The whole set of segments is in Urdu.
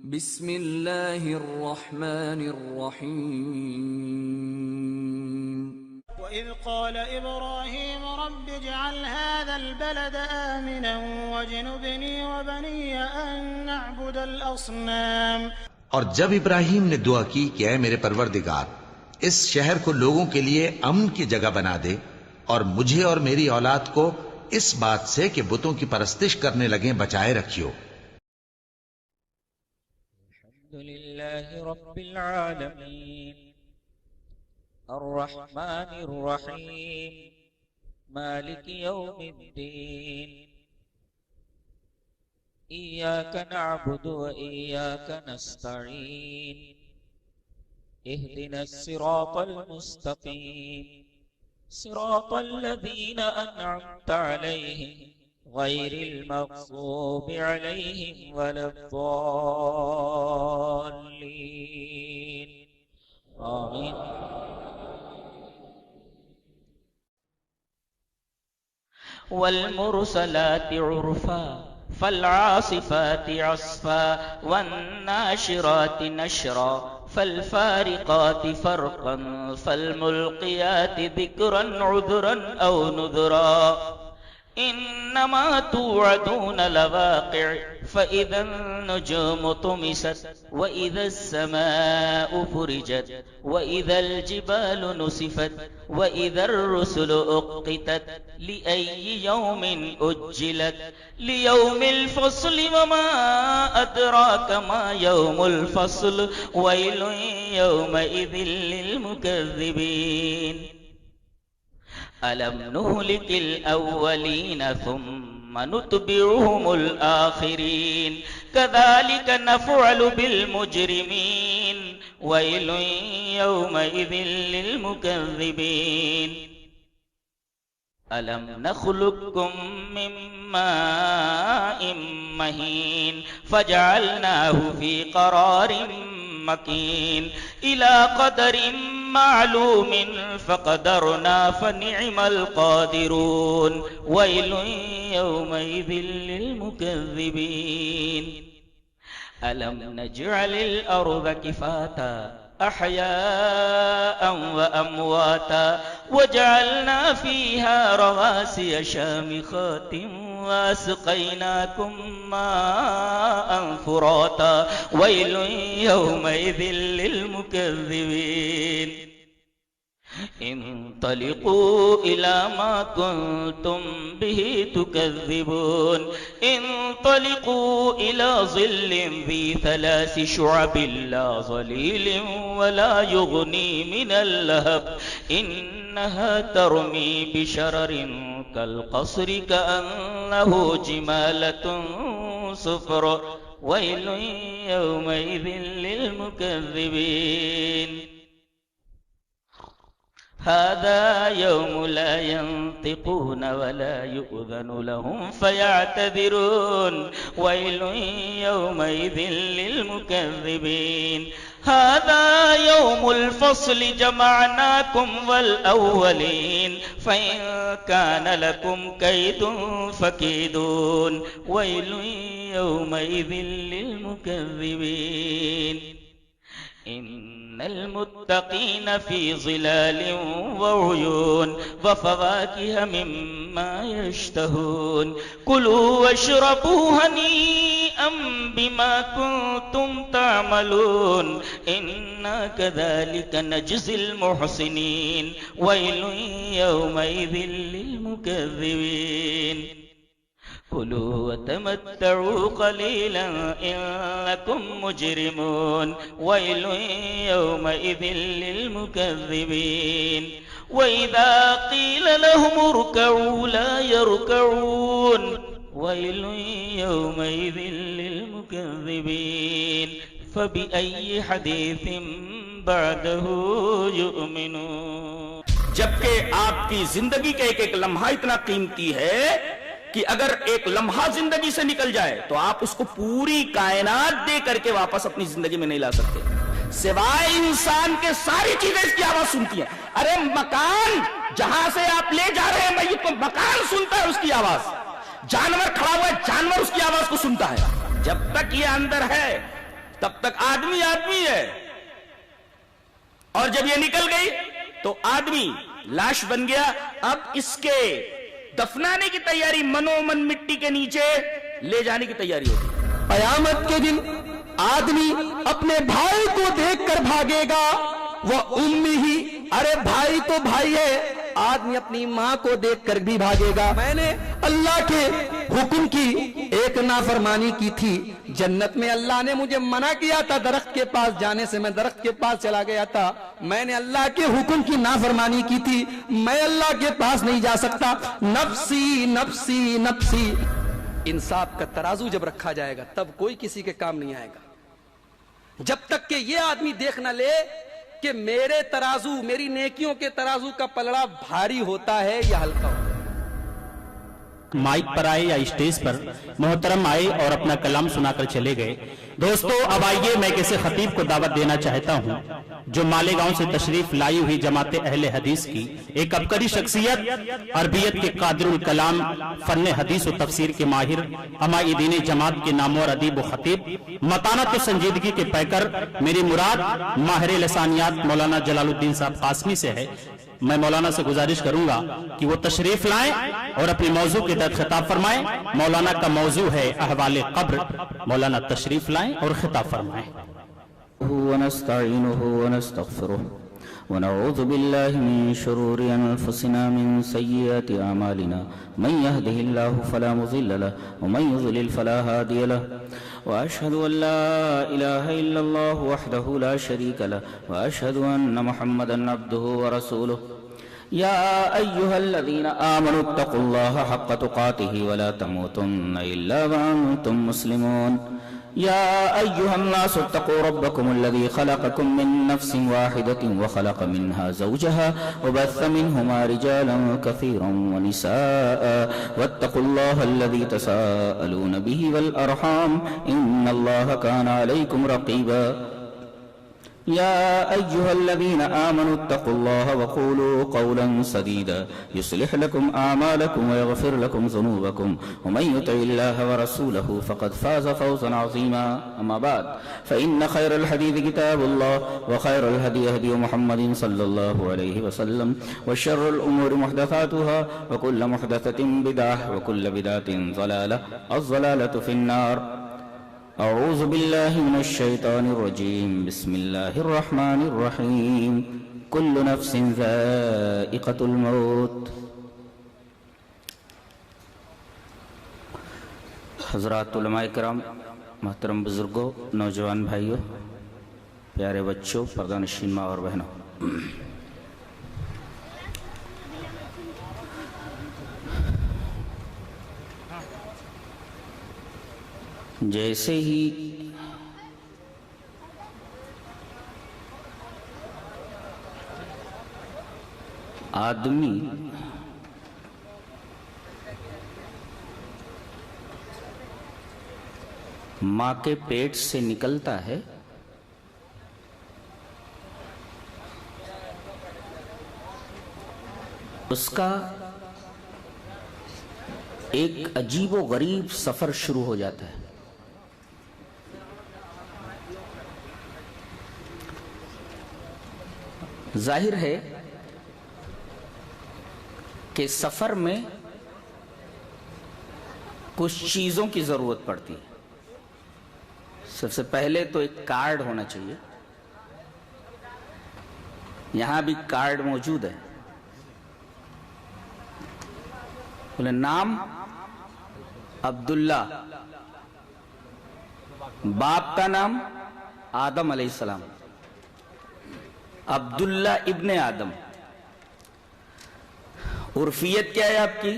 بسم اللہ الرحمن الرحیم وَإِذْ قَالَ إِبْرَاهِيمُ رَبِّ اجْعَلْ هَذَا الْبَلَدَ آمِنًا وَاجْنُبْنِي وَبَنِيَّ أَن نَّعْبُدَ الْأَصْنَامَ۔ اور جب ابراہیم نے دعا کی کہ اے میرے پروردگار اس شہر کو لوگوں کے لیے امن کی جگہ بنا دے اور مجھے اور میری اولاد کو اس بات سے کہ بتوں کی پرستش کرنے لگیں بچائے رکھیو۔ الحمدللہ رب العالمین الرحمن الرحیم مالک یوم الدین ایاک نعبد و ایاک نستعین اہدنا الصراط المستقیم صراط الذین انعمت علیہم غیر المغضوب علیہم ولا الضالین آمین۔ والمرسلات عرفا فالعاصفات عصفا والناشرات نشرا فالفارقات فرقا فالملقيات ذكرا عذرا أو نذرا إنما توعدون لواقع فإذا النجوم طمست وإذا السماء فرجت وإذا الجبال نسفت وإذا الرسل أقتت لأي يوم أجلت ليوم الفصل وما أدراك ما يوم الفصل ويل يومئذ للمكذبين ألم نهلك الأولين ثم نتبعهم الآخرين كذلك نفعل بالمجرمين ويل يومئذ للمكذبين ألم نخلقكم من ماء مهين فجعلناه في قرار مكين إلى قدر معلوم فقدرنا فنعم القادرون ويل يومئذ للمكذبين ألم نجعل الأرض كفاتا أحياء وأمواتا وجعلنا فيها رواسي شامخات واسقيناكم ماء فراتا ويل يومئذ للمكذبين انطلقوا إلى ما كنتم به تكذبون انطلقوا إلى ظل ذي 3 شعب لا ظليل ولا يغني من اللهب إنها ترمي بشرر كالقصر كأنه جمالة صفر ويل يومئذ للمكذبين هذا يوم لا ينطقون ولا يؤذن لهم فيعتذرون ويل يومئذ للمكذبين هذا يوم الفصل جمعناكم والأولين فإن كان لكم كيد فكيدون ويل يومئذ للمكذبين إن المتقين في ظلال وعيون وفواكه مما يشتهون كلوا واشربوا هنيئا بما كنتم تعملون إنا كذلك نجزي المحسنين ويل يومئذ للمكذبين كلوا وتمتعوا قليلا إنكم مجرمون ويل يومئذ للمكذبين وإذا قيل لهم اركعوا لا يركعون ويل يومئذ للمكذبين فبأي حديث بعده يؤمنون۔ جبکہ آپ کی زندگی کا ایک لمحہ اتنا قیمتی ہے کہ اگر ایک لمحہ زندگی سے نکل جائے تو آپ اس کو پوری کائنات دے کر کے واپس اپنی زندگی میں نہیں لا سکتے، سوائے انسان کے ساری چیزیں اس کی آواز سنتی ہیں۔ ارے مکان جہاں سے آپ لے جا رہے ہیں میت کو، مکان سنتا ہے اس کی آواز، جانور کھڑا ہوا ہے جانور اس کی آواز کو سنتا ہے۔ جب تک یہ اندر ہے تب تک آدمی آدمی ہے، اور جب یہ نکل گئی تو آدمی لاش بن گیا. اب اس کے دفنانے کی تیاری، منو من مٹی کے نیچے لے جانے کی تیاری ہوتی. قیامت کے دن آدمی اپنے بھائی کو دیکھ کر بھاگے گا، وہ امی ہی، ارے بھائی تو بھائی ہے. آدمی اپنی ماں کو دیکھ کر بھی بھاگے گا. میں نے اللہ کے حکم کی ایک نافرمانی کی تھی جنت میں. اللہ نے مجھے منع کیا تھا درخت کے پاس جانے سے، میں درخت کے پاس چلا گیا تھا. میں نے اللہ کے حکم کی نافرمانی کی تھی، میں اللہ کے پاس نہیں جا سکتا. نفسی نفسی نفسی. انصاف کا ترازو جب رکھا جائے گا تب کوئی کسی کے کام نہیں آئے گا. جب تک کہ یہ آدمی دیکھ نہ لے کہ میرے ترازو، میری نیکیوں کے ترازو کا پلڑا بھاری ہوتا ہے یا ہلکا ہوتا ہے. مائک پر آئے یا اسٹیج پر محترم آئے اور اپنا کلام سنا کر چلے گئے. دوستو اب آئیے میں کسی خطیب کو دعوت دینا چاہتا ہوں جو مالیگاؤں سے تشریف لائی ہوئی جماعت اہل حدیث کی ایک عبقری شخصیت، عربیت کے قادر الکلام، فن حدیث و تفسیر کے ماہر، ہماری دین جماعت کے نامور ادیب و خطیب، متانت و سنجیدگی کے پیکر. میری مراد ماہر لسانیات مولانا جلال الدین صاحب قاسمی سے ہے. میں مولانا سے گزارش کروں گا کہ وہ تشریف لائیں اور اپنی موضوع کے تحت خطاب فرمائیں. مولانا کا موضوع ہے احوال قبر. مولانا تشریف لائیں اور خطاب فرمائیں. ونستعينه ونستغفره ونعوذ بالله من شرور أنفسنا من سيئات أعمالنا من يهده الله فلا مضل له ومن يضلل فلا هادي له وأشهد أن لا إله إلا الله وحده لا شريك له وأشهد أن محمدا عبده ورسوله. يا أيها الذين آمنوا اتقوا الله حق تقاته ولا تموتن إلا وأنتم مسلمون. يا أيها الناس اتقوا ربكم الذي خلقكم من نفس واحدة وخلق منها زوجها وبث منهما رجالا كثيرا ونساء واتقوا الله الذي تساءلون به والأرحام إن الله كان عليكم رقيبا. يا أيها الذين آمنوا اتقوا الله وقولوا قولا سديدا يصلح لكم أعمالكم ويغفر لكم ذنوبكم ومن يطع الله ورسوله فقد فاز فوزا عظيما. أما بعد فإن خير الحديث كتاب الله وخير الهدي هدي محمد صلى الله عليه وسلم وشر الأمور محدثاتها وكل محدثة بدعة وكل بدعة ضلالة الضلالة في النار. اعوذ باللہ من الشیطان الرجیم بسم اللہ الرحمن الرحیم کل نفس ذائقۃ الموت. حضرات علماء کرام، محترم بزرگوں، نوجوان بھائیوں، پیارے بچوں، پردہ نشین ماں اور بہنوں، جیسے ہی آدمی ماں کے پیٹ سے نکلتا ہے اس کا ایک عجیب و غریب سفر شروع ہو جاتا ہے. ظاہر ہے کہ سفر میں کچھ چیزوں کی ضرورت پڑتی ہے. سب سے پہلے تو ایک کارڈ ہونا چاہیے. یہاں بھی کارڈ موجود ہے. بولے نام عبداللہ، باپ کا نام آدم علیہ السلام، عبداللہ ابن آدم. عرفیت کیا ہے آپ کی؟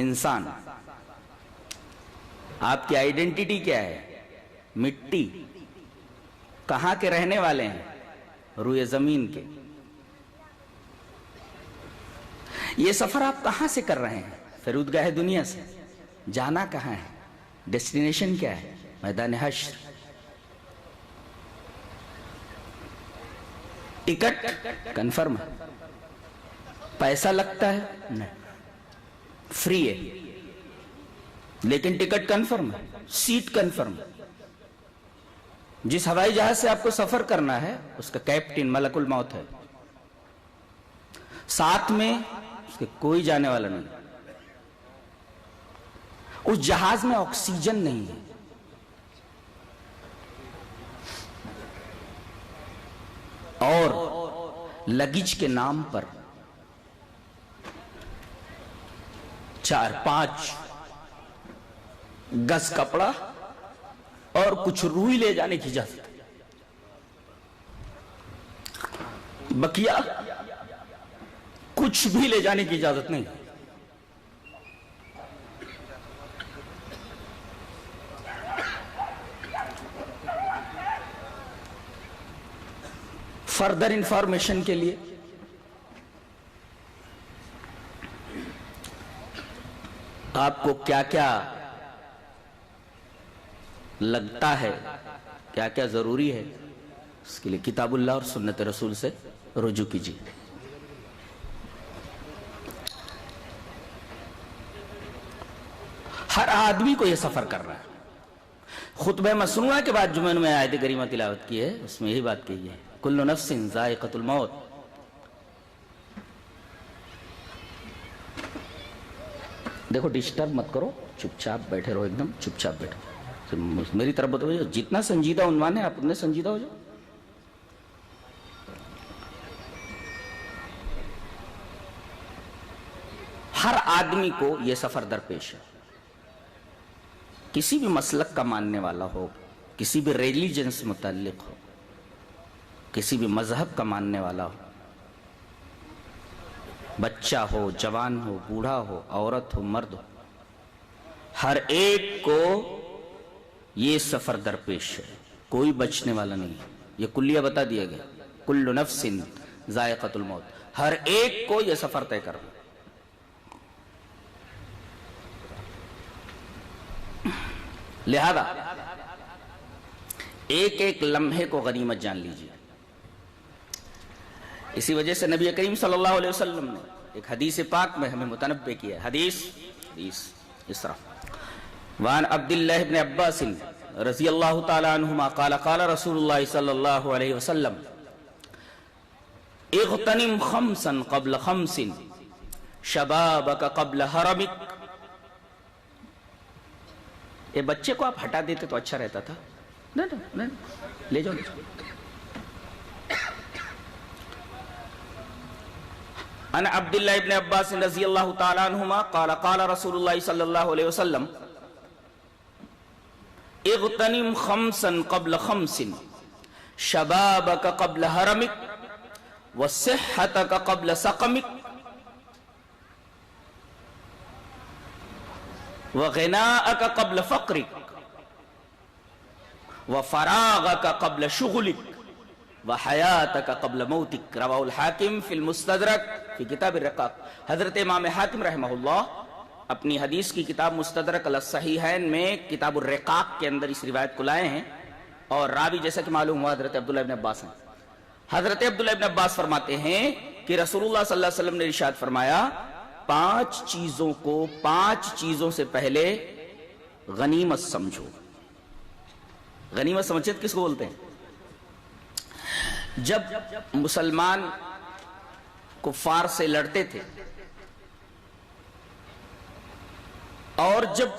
انسان. آپ کی آئیڈینٹی کیا ہے؟ مٹی. کہاں کے رہنے والے ہیں؟ روئے زمین کے. یہ سفر آپ کہاں سے کر رہے ہیں؟ فرودگاہ دنیا سے. جانا کہاں ہے؟ ڈیسٹینیشن کیا ہے؟ میدان حشر. ٹکٹ کنفرم ہے؟ پیسہ لگتا ہے؟ نہیں، فری ہے، لیکن ٹکٹ کنفرم ہے، سیٹ کنفرم ہے. جس ہوائی جہاز سے آپ کو سفر کرنا ہے اس کا کیپٹن ملک الموت ہے، ساتھ میں اس کے کوئی جانے والا نہیں، اس جہاز میں آکسیجن نہیں ہے، اور لگیج کے نام پر 4-5 گز کپڑا اور کچھ روئی لے جانے کی اجازت ہے، بقیہ کچھ بھی لے جانے کی اجازت نہیں۔ فردر انفارمیشن کے لیے آپ کو کیا کیا لگتا ہے، کیا کیا ضروری ہے، اس کے لیے کتاب اللہ اور سنت رسول سے رجوع کیجیے۔ ہر آدمی کو یہ سفر کر رہا ہے۔ خطبہ مسنونہ کے بعد جو میں آیت کریمہ تلاوت کی ہے اس میں یہی بات کہی ہے، کل نفس ذائقۃ الموت۔ دیکھو ڈسٹرب مت کرو، چپ چاپ بیٹھے رہو، ایک دم چپ چاپ بیٹھو، میری طرف بتاؤ، جتنا سنجیدہ عنوان ہے آپ اتنے سنجیدہ ہو جاؤ۔ ہر آدمی کو یہ سفر درپیش ہے، کسی بھی مسلک کا ماننے والا ہو، کسی بھی ریلیجن سے متعلق ہو، کسی بھی مذہب کا ماننے والا ہو، بچہ ہو، جوان ہو، بوڑھا ہو، عورت ہو، مرد ہو، ہر ایک کو یہ سفر درپیش ہے، کوئی بچنے والا نہیں ہے۔ یہ کلیہ بتا دیا گیا، کل نفس ذائقۃ الموت، ہر ایک کو یہ سفر طے کرنا۔ لہذا ایک ایک لمحے کو غنیمت جان لیجیے۔ اسی وجہ سے نبی کریم صلی اللہ علیہ وسلم نے ایک حدیث پاک میں ہمیں متنبہ کیا ہے، حدیث اس طرح، وعن عبداللہ ابن عباس رضی اللہ تعالی عنہما قال قال رسول اللہ صلی اللہ علیہ وسلم اغتنم خمسا قبل خمس شبابک قبل حرمک۔ یہ بچے کو آپ ہٹا دیتے تو اچھا رہتا تھا، نہیں لے جاؤ۔ ان عبداللہ ابن عباس رضی اللہ تعالی عنہما قال قال رسول اللہ صلی اللہ علیہ وسلم اغتنم خمسا قبل خمس شبابک قبل حرمک وصحتک قبل سقمک وغناءک قبل فقرک وفراغک قبل شغلک وحیاتک قبل موتک۔ رواہ الحاکم فی المستدرک فی کتاب الرقاق۔ حضرت امام حاکم رحمہ اللہ اپنی حدیث کی کتاب مستدرک علی الصحیحین میں کتاب الرقاق کے اندر اس روایت کو لائے ہیں، اور راوی جیسا کہ معلوم ہوا حضرت عبداللہ ابن عباس ہیں۔ حضرت عبداللہ ابن عباس فرماتے ہیں کہ رسول اللہ صلی اللہ علیہ وسلم نے ارشاد فرمایا، 5 چیزوں کو 5 چیزوں سے پہلے غنیمت سمجھو۔ غنیمت سمجھتے کس کو بولتے ہیں؟ جب مسلمان کفار سے لڑتے تھے اور جب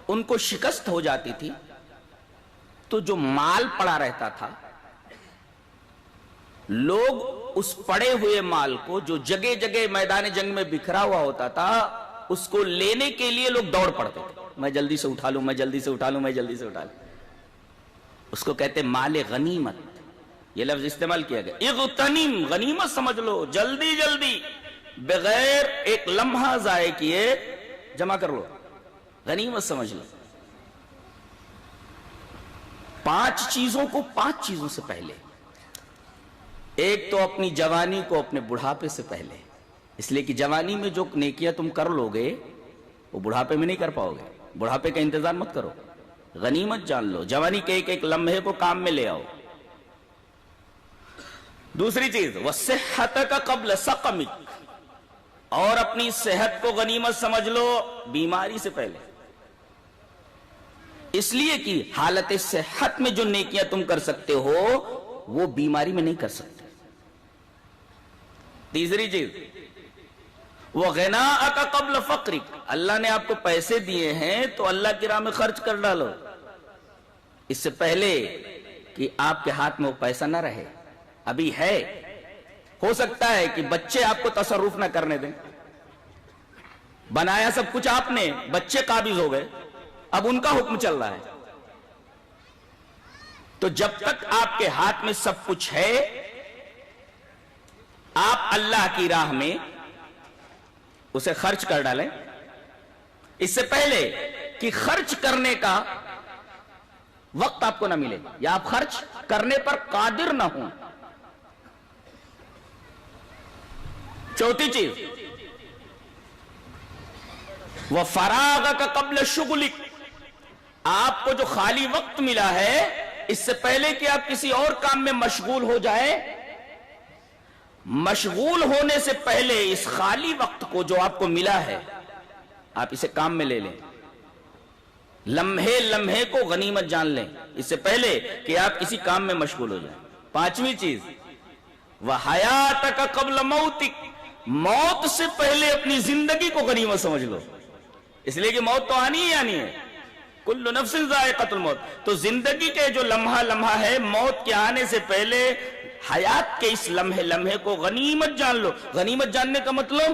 ان کو شکست ہو جاتی تھی تو جو مال پڑا رہتا تھا، لوگ اس پڑے ہوئے مال کو جو جگہ جگہ میدان جنگ میں بکھرا ہوا ہوتا تھا اس کو لینے کے لیے لوگ دوڑ پڑتے تھے، میں جلدی سے اٹھا لوں، میں جلدی سے اٹھا لوں، میں جلدی سے اٹھا لوں۔ اس کو کہتے مال غنیمت، یہ لفظ استعمال کیا گیا۔ اغتنم، غنیمت سمجھ لو، جلدی جلدی بغیر ایک لمحہ ضائع کیے جمع کر لو، غنیمت سمجھ لو۔ 5 چیزوں کو 5 چیزوں سے پہلے، ایک تو اپنی جوانی کو اپنے بڑھاپے سے پہلے، اس لیے کہ جوانی میں جو نیکیاں تم کر لو گے وہ بڑھاپے میں نہیں کر پاؤ گے، بڑھاپے کا انتظار مت کرو، غنیمت جان لو، جوانی کے ایک ایک لمحے کو کام میں لے آؤ۔ دوسری چیز وصحتک قبل سقمک، اور اپنی صحت کو غنیمت سمجھ لو بیماری سے پہلے۔ اس لیے کہ حالت صحت میں جو نیکیاں تم کر سکتے ہو وہ بیماری میں نہیں کر سکتے. تیسری چیز وَغِنَاءَكَ قَبْلَ فَقْرِكَ، اللہ نے آپ کو پیسے دیے ہیں تو اللہ کی راہ میں خرچ کر ڈالو اس سے پہلے کہ آپ کے ہاتھ میں وہ پیسہ نہ رہے. ابھی ہے، ہو سکتا ہے کہ بچے آپ کو تصرف نہ کرنے دیں. بنایا سب کچھ آپ نے، بچے قابض ہو گئے، اب ان کا حکم چل رہا ہے. تو جب تک آپ کے ہاتھ میں سب کچھ ہے آپ اللہ کی راہ میں اسے خرچ کر ڈالیں اس سے پہلے کہ خرچ کرنے کا وقت آپ کو نہ ملے یا آپ خرچ کرنے پر قادر نہ ہوں. چوتھی چیز وَفَرَاغَكَ قَبْلَ شُغْلِكَ، آپ کو جو خالی وقت ملا ہے اس سے پہلے کہ آپ کسی اور کام میں مشغول ہو جائیں، مشغول ہونے سے پہلے اس خالی وقت کو جو آپ کو ملا ہے آپ اسے کام میں لے لیں. لمحے لمحے کو غنیمت جان لیں اس سے پہلے کہ آپ کسی کام میں مشغول ہو جائیں. پانچویں چیز وَحَيَاتَكَ قَبْلَ مَوْتِكَ، موت سے پہلے اپنی زندگی کو غنیمت سمجھ لو، اس لیے کہ موت تو آنی ہی آنی ہے. کل نفس ذائقۃ الموت، تو زندگی کے جو لمحہ لمحہ ہے موت کے آنے سے پہلے حیات کے اس لمحے لمحے کو غنیمت جان لو. غنیمت جاننے کا مطلب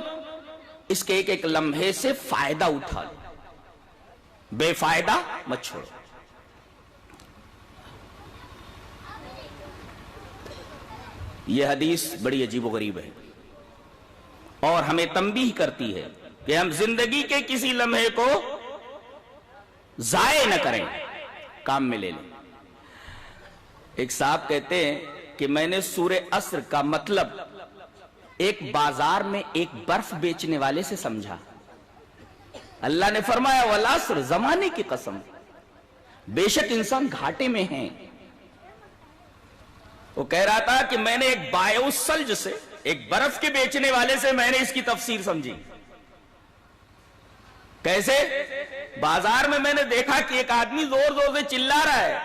اس کے ایک ایک لمحے سے فائدہ اٹھا لو، بے فائدہ مت چھوڑو. یہ حدیث بڑی عجیب و غریب ہے اور ہمیں تنبیہ کرتی ہے کہ ہم زندگی کے کسی لمحے کو ضائع نہ کریں، کام میں لے لیں. ایک صاحب کہتے ہیں کہ میں نے سورہ عصر کا مطلب ایک بازار میں ایک برف بیچنے والے سے سمجھا. اللہ نے فرمایا والعصر، زمانے کی قسم، بے شک انسان گھاٹے میں ہیں. وہ کہہ رہا تھا کہ میں نے ایک بائع الثلج سے، ایک برف کے بیچنے والے سے میں نے اس کی تفسیر سمجھی. کیسے؟ بازار میں نے دیکھا کہ ایک آدمی زور زور سے چلا رہا ہے،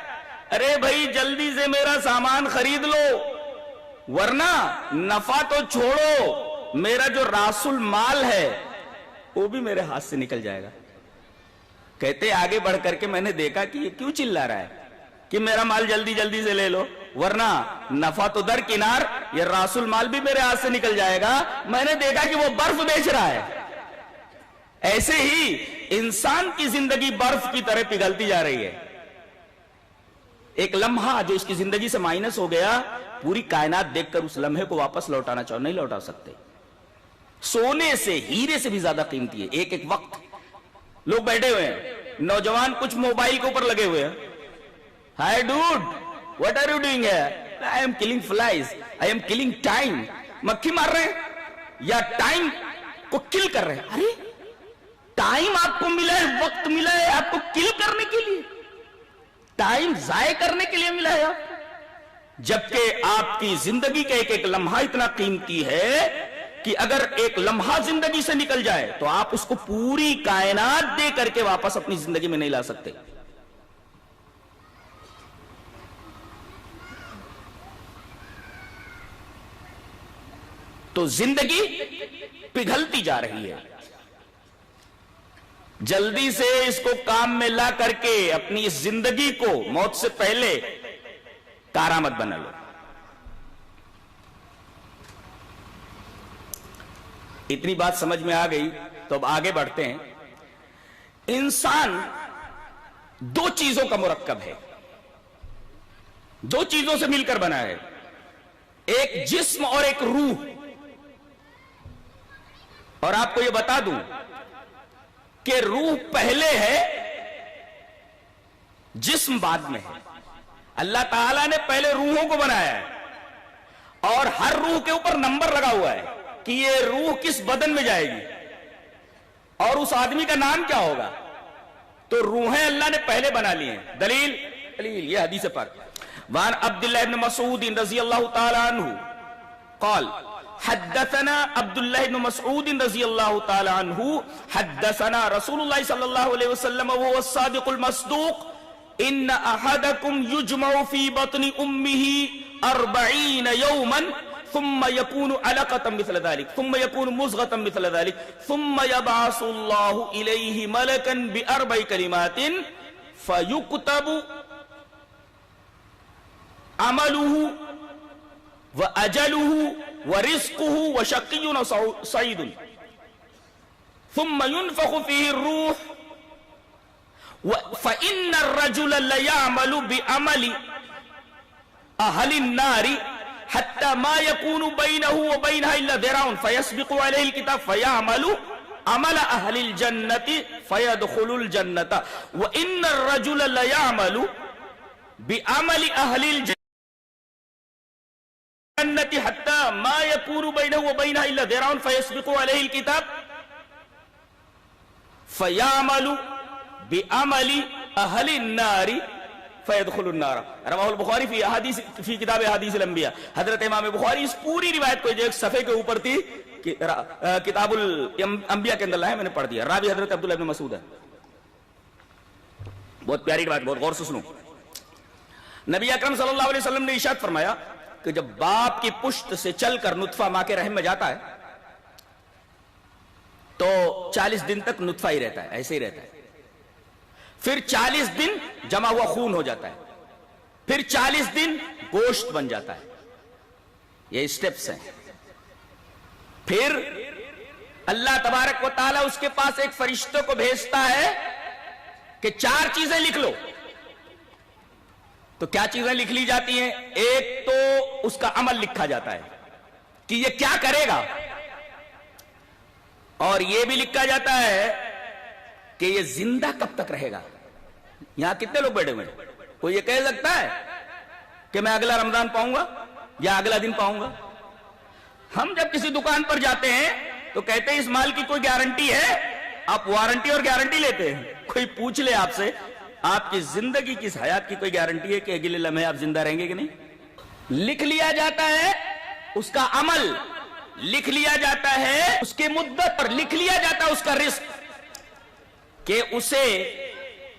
ارے بھائی جلدی سے میرا سامان خرید لو ورنہ نفع تو چھوڑو میرا جو راس المال ہے وہ بھی میرے ہاتھ سے نکل جائے گا. کہتے آگے بڑھ کر کے میں نے دیکھا کہ یہ کیوں چلا رہا ہے کہ میرا مال جلدی جلدی سے لے لو ورنہ نفع تو درکنار، یہ راس المال بھی میرے ہاتھ سے نکل جائے گا. میں نے دیکھا کہ وہ برف بیچ رہا ہے. ایسے ہی انسان کی زندگی برف کی طرح پگھلتی جا رہی ہے. ایک لمحہ جو اس کی زندگی سے مائنس ہو گیا، پوری کائنات دیکھ کر اس لمحے کو واپس لوٹانا چاہو نہیں لوٹا سکتے. سونے سے ہیرے سے بھی زیادہ قیمتی ہے ایک ایک وقت. لوگ بیٹھے ہوئے ہیں، نوجوان کچھ موبائل کے اوپر لگے ہوئے ہیں. Hi dude what are you doing here? I am killing flies, I am killing time. مکھی مار رہے ہیں یا ٹائم کو کل کر رہے ہیں. ارے ٹائم آپ کو ملا ہے، وقت ملا ہے آپ کو کل کرنے کے لیے، ٹائم ضائع کرنے کے لیے ملا ہے آپ کو. جبکہ آپ کی زندگی کا ایک ایک لمحہ اتنا قیمتی ہے کہ اگر ایک لمحہ زندگی سے نکل جائے تو آپ اس کو پوری کائنات دے کر کے واپس اپنی زندگی میں نہیں لا سکتے. تو زندگی پگھلتی جا رہی ہے. جلدی سے اس کو کام میں لا کر کے اپنی اس زندگی کو موت سے پہلے کارآمد بنا لو. اتنی بات سمجھ میں آ گئی تو اب آگے بڑھتے ہیں. انسان دو چیزوں کا مرکب ہے، دو چیزوں سے مل کر بنا ہے، ایک جسم اور ایک روح. اور آپ کو یہ بتا دوں کہ روح پہلے ہے، جسم بعد میں ہے. اللہ تعالیٰ نے پہلے روحوں کو بنایا ہے اور ہر روح کے اوپر نمبر لگا ہوا ہے کہ یہ روح کس بدن میں جائے گی اور اس آدمی کا نام کیا ہوگا. تو روحیں اللہ نے پہلے بنا لی ہیں. دلیل یہ حدیث پاک وان عبداللہ ابن مسعود رضی اللہ تعالی عنہ قال حدثنا عبداللہ ابن مسعود رضی اللہ تعالی عنہ حدثنا رسول اللہ صلی اللہ علیہ وسلم وهو الصادق المصدوق ان احدکم یجمع فی بطن امہ 40 یوما ثم يكون علقة مثل ذلك ثم يكون مزغة مثل ذلك ثم يبعث الله إليه ملكا بأربع كلمات فيكتب عمله وأجله ورزقه وشقي وسعيد ثم ينفخ فيه الروح فإن الرجل ليعمل بعمل أهل النار حتى ما يكون بينه وبينها إلا ذراع فيسبق عليه الكتاب فيعمل عمل أهل الجنة فيدخل الجنة وإن الرجل ليعمل بعمل أهل الجنة حتى ما يكون بينه وبينها إلا ذراع فيسبق عليه الكتاب فيعمل بعمل أهل النار فیدخل النار رواہ البخاری فی کتاب احادیث الانبیاء. حضرت امام بخاری اس پوری روایت کو ایک صفحے کے اوپر تھی کتاب الانبیاء کے اندر لائے, میں نے پڑھ دیا. راوی حضرت عبداللہ بن مسعود ہے. بہت پیاری روایت, بہت غور سے سنو. نبی اکرم صلی اللہ علیہ وسلم نے ارشاد فرمایا کہ جب باپ کی پشت سے چل کر نطفہ ماں کے رحم میں جاتا ہے تو 40 دن تک نطفہ ہی رہتا ہے, ایسے ہی رہتا ہے. پھر 40 دن جمع ہوا خون ہو جاتا ہے, پھر 40 دن گوشت بن جاتا ہے. یہ سٹیپس ہیں. پھر اللہ تبارک و تعالیٰ اس کے پاس ایک فرشتوں کو بھیجتا ہے کہ 4 چیزیں لکھ لو. تو کیا چیزیں لکھ لی جاتی ہیں؟ ایک تو اس کا عمل لکھا جاتا ہے کہ یہ کیا کرے گا, اور یہ بھی لکھا جاتا ہے کہ یہ زندہ کب تک رہے گا. یہاں کتنے لوگ بیٹھے ہوئے ہیں؟ کوئی یہ کہہ سکتا ہے کہ میں اگلا رمضان پاؤں گا یا اگلا دن پاؤں گا؟ ہم جب کسی دکان پر جاتے ہیں تو کہتے ہیں اس مال کی کوئی گارنٹی ہے؟ آپ وارنٹی اور گارنٹی لیتے ہیں. کوئی پوچھ لے آپ سے آپ کی زندگی کی, اس حیات کی کوئی گارنٹی ہے کہ اگلے لمحے آپ زندہ رہیں گے کہ نہیں؟ لکھ لیا جاتا ہے اس کا عمل, لکھ لیا جاتا ہے اس کی مدت پر, لکھ لیا جاتا ہے اس کا رزق کہ اسے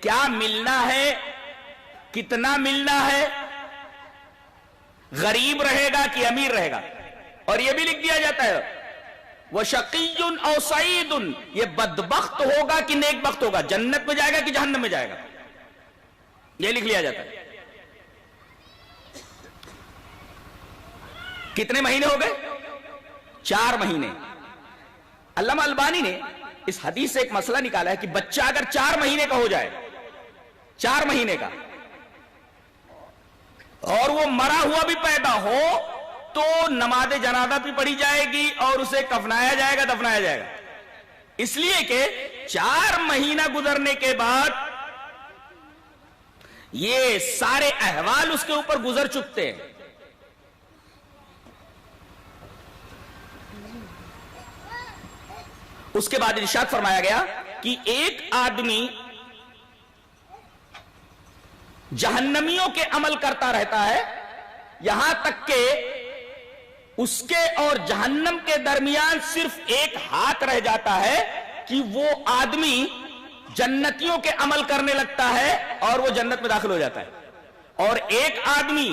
کیا ملنا ہے, کتنا ملنا ہے, غریب رہے گا کہ امیر رہے گا. اور یہ بھی لکھ دیا جاتا ہے وَشَقِيٌّ أَوْ سَعِيدٌ, یہ بدبخت ہوگا کہ نیک بخت ہوگا, جنت میں جائے گا کہ جہنم میں جائے گا, یہ لکھ لیا جاتا ہے. کتنے مہینے ہو گئے؟ 4 مہینے. علامہ البانی نے اس حدیث سے ایک مسئلہ نکالا ہے کہ بچہ اگر 4 مہینے کا ہو جائے, 4 مہینے کا, اور وہ مرا ہوا بھی پیدا ہو تو نماز جنازہ بھی پڑھی جائے گی اور اسے کفنایا جائے گا, دفنایا جائے گا. اس لیے کہ 4 مہینہ گزرنے کے بعد یہ سارے احوال اس کے اوپر گزر چکتے ہیں. اس کے بعد ارشاد فرمایا گیا کہ ایک آدمی جہنمیوں کے عمل کرتا رہتا ہے یہاں تک کہ اس کے اور جہنم کے درمیان صرف ایک ہاتھ رہ جاتا ہے کہ وہ آدمی جنتیوں کے عمل کرنے لگتا ہے اور وہ جنت میں داخل ہو جاتا ہے. اور ایک آدمی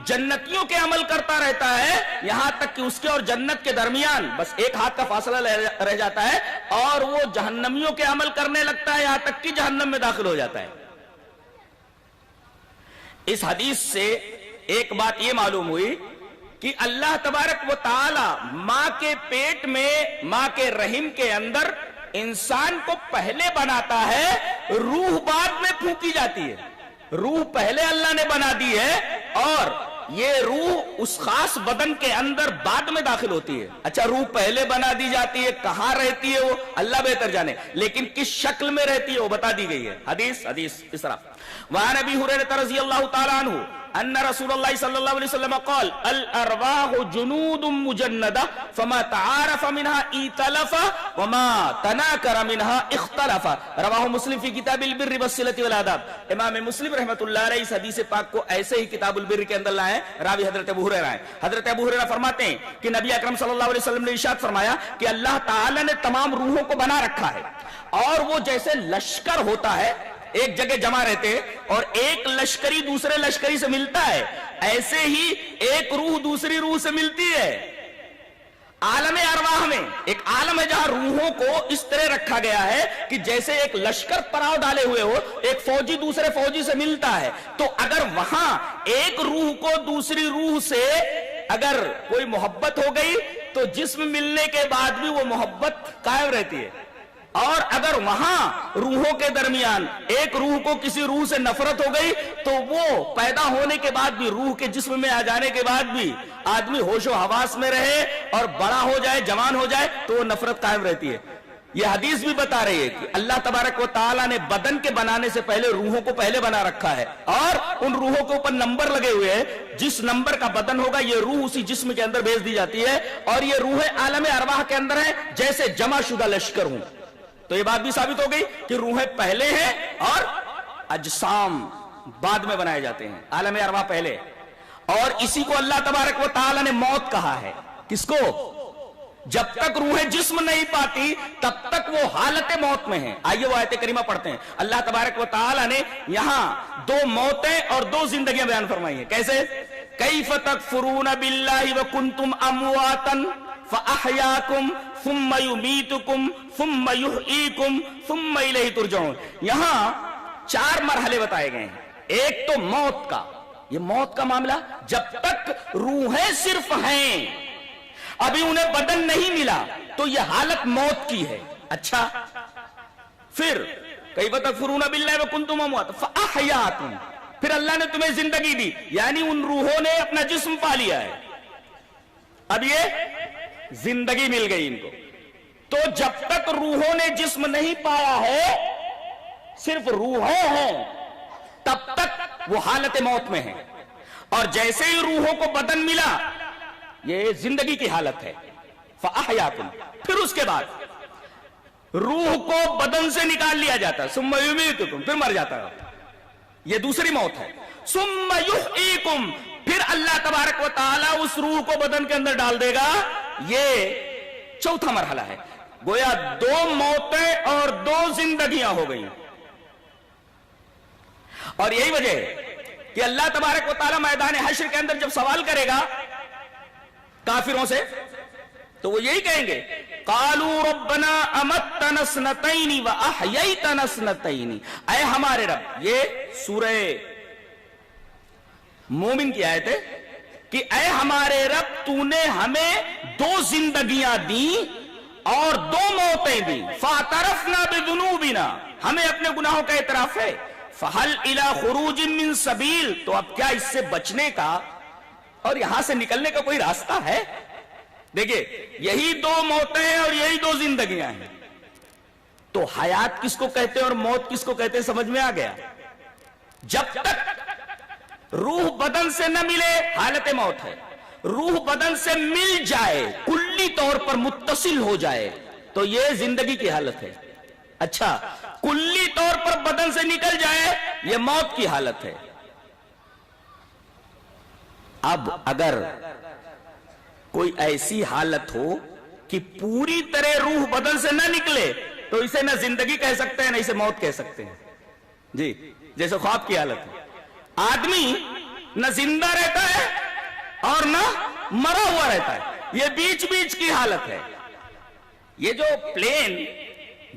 جنتیوں کے عمل کرتا رہتا ہے یہاں تک کہ اس کے اور جنت کے درمیان بس ایک ہاتھ کا فاصلہ رہ جاتا ہے اور وہ جہنمیوں کے عمل کرنے لگتا ہے یہاں تک کہ جہنم میں داخل ہو جاتا ہے. اس حدیث سے ایک بات یہ معلوم ہوئی کہ اللہ تبارک و تعالی ماں کے پیٹ میں, ماں کے رحم کے اندر انسان کو پہلے بناتا ہے, روح بعد میں پھونکی جاتی ہے. روح پہلے اللہ نے بنا دی ہے اور یہ روح اس خاص بدن کے اندر بعد میں داخل ہوتی ہے. اچھا روح پہلے بنا دی جاتی ہے, کہاں رہتی ہے وہ اللہ بہتر جانے, لیکن کس شکل میں رہتی ہے وہ بتا دی گئی ہے. حدیث اس طرح وعن ابی ہریرہ رضی اللہ تعالی عنہ ان رسول اللہ صلی اللہ علیہ وسلم قال الارواح جنود مجندہ فما تعارف منها ائتلف وما تناکر منها اختلف. رواہ مسلم فی کتاب البر والصلۃ والآداب. امام مسلم رحمۃ اللہ علیہ اس حدیث پاک کو ایسے ہی کتاب البر کے اندر لائے, راوی حضرت ابو ہریرہ ہیں. حضرت ابو ہریرہ فرماتے ہیں کہ نبی اکرم صلی اللہ علیہ وسلم نے ارشاد فرمایا کہ اللہ تعالی نے تمام روحوں کو بنا رکھا ہے اور وہ جیسے لشکر ہوتا ہے, ایک جگہ جمع رہتے اور ایک لشکری دوسرے لشکری سے ملتا ہے، ایسے ہی ایک روح دوسری روح سے ملتی ہے۔ عالم ارواح میں ایک عالم ہے جہاں روحوں کو اس طرح رکھا گیا ہے کہ جیسے ایک لشکر پڑاؤ ڈالے ہوئے ہو، ایک فوجی دوسرے فوجی سے ملتا ہے، تو اگر وہاں ایک روح کو دوسری روح سے اگر کوئی محبت ہو گئی تو جسم ملنے کے بعد بھی وہ محبت قائم رہتی ہے، اور اگر وہاں روحوں کے درمیان ایک روح کو کسی روح سے نفرت ہو گئی تو وہ پیدا ہونے کے بعد بھی، روح کے جسم میں آ جانے کے بعد بھی آدمی ہوش و حواس میں رہے اور بڑا ہو جائے، جوان ہو جائے تو وہ نفرت قائم رہتی ہے۔ یہ حدیث بھی بتا رہی ہے کہ اللہ تبارک و تعالیٰ نے بدن کے بنانے سے پہلے روحوں کو پہلے بنا رکھا ہے، اور ان روحوں کے اوپر نمبر لگے ہوئے ہیں، جس نمبر کا بدن ہوگا یہ روح اسی جسم کے اندر بھیج دی جاتی ہے، اور یہ روح عالم ارواح کے اندر ہے جیسے جمع شدہ لشکر ہوں۔ تو یہ بات بھی ثابت ہو گئی کہ روحیں پہلے ہیں اور اجسام بعد میں بنائے جاتے ہیں، عالم ارواح پہلے۔ اور اسی کو اللہ تبارک و تعالیٰ نے موت کہا ہے۔ کس کو؟ جب تک روحیں جسم نہیں پاتی تب تک وہ حالت موت میں ہیں۔ آئیے وہ آیت کریمہ پڑھتے ہیں۔ اللہ تبارک و تعالیٰ نے یہاں دو موتیں اور دو زندگیاں بیان فرمائی ہیں۔ کیسے؟ کیف تکفرون باللہ وکنتم امواتا فاحیاکم ثم یمیتکم ثم یحییکم ثم الیہ ترجعون۔ یہاں 4 مرحلے بتائے گئے ہیں۔ ایک تو موت کا، یہ موت کا معاملہ، جب تک روحیں صرف ہیں، ابھی انہیں بدن نہیں ملا تو یہ حالت موت کی ہے۔ اچھا، پھر کیف تکفرون باللہ وکنتم امواتا فاحیاکم، پھر اللہ نے تمہیں زندگی دی، یعنی ان روحوں نے اپنا جسم پا لیا ہے، اب یہ زندگی مل گئی ان کو۔ تو جب تک روحوں نے جسم نہیں پایا ہے، صرف روحیں ہیں، تب تک وہ حالت موت میں ہیں، اور جیسے ہی روحوں کو بدن ملا یہ زندگی کی حالت ہے، فاحیاکم۔ پھر اس کے بعد روح کو بدن سے نکال لیا جاتا ہے، ثم یمیتکم، پھر مر جاتا ہے، یہ دوسری موت ہے۔ ثم یحییکم، پھر اللہ تبارک و تعالیٰ اس روح کو بدن کے اندر ڈال دے گا، یہ چوتھا مرحلہ ہے۔ گویا 2 موتیں اور 2 زندگیاں ہو گئی، اور یہی وجہ ہے کہ اللہ تبارک و تعالیٰ میدان حشر کے اندر جب سوال کرے گا کافروں سے تو وہ یہی کہیں گے، قالوا ربنا امتنا اثنتین واحییتنا اثنتین، اے ہمارے رب۔ یہ سورہ مومن کی آیت ہے کہ اے ہمارے رب تو نے ہمیں 2 زندگیاں دیں اور 2 موتیں دیں، فاعترفنا بذنوبنا، ہمیں اپنے گناہوں کا اعتراف ہے، فہل الی خروج من سبیل، تو اب کیا اس سے بچنے کا اور یہاں سے نکلنے کا کوئی راستہ ہے؟ دیکھیں، یہی 2 موتیں ہیں اور یہی 2 زندگیاں ہیں، تو حیات کس کو کہتے ہیں اور موت کس کو کہتے ہیں سمجھ میں آ گیا۔ جب تک روح بدن سے نہ ملے حالت موت ہے، روح بدن سے مل جائے، کلی طور پر متصل ہو جائے تو یہ زندگی کی حالت ہے۔ اچھا، کلی طور پر بدن سے نکل جائے یہ موت کی حالت ہے۔ اب اگر کوئی ایسی حالت ہو کہ پوری طرح روح بدن سے نہ نکلے تو اسے نہ زندگی کہہ سکتے ہیں نہ اسے موت کہہ سکتے ہیں، جی، جیسے خواب کی حالت ہے۔ آدمی نہ زندہ رہتا ہے اور نہ مرا ہوا رہتا ہے، یہ بیچ بیچ کی حالت ہے۔ یہ جو پلین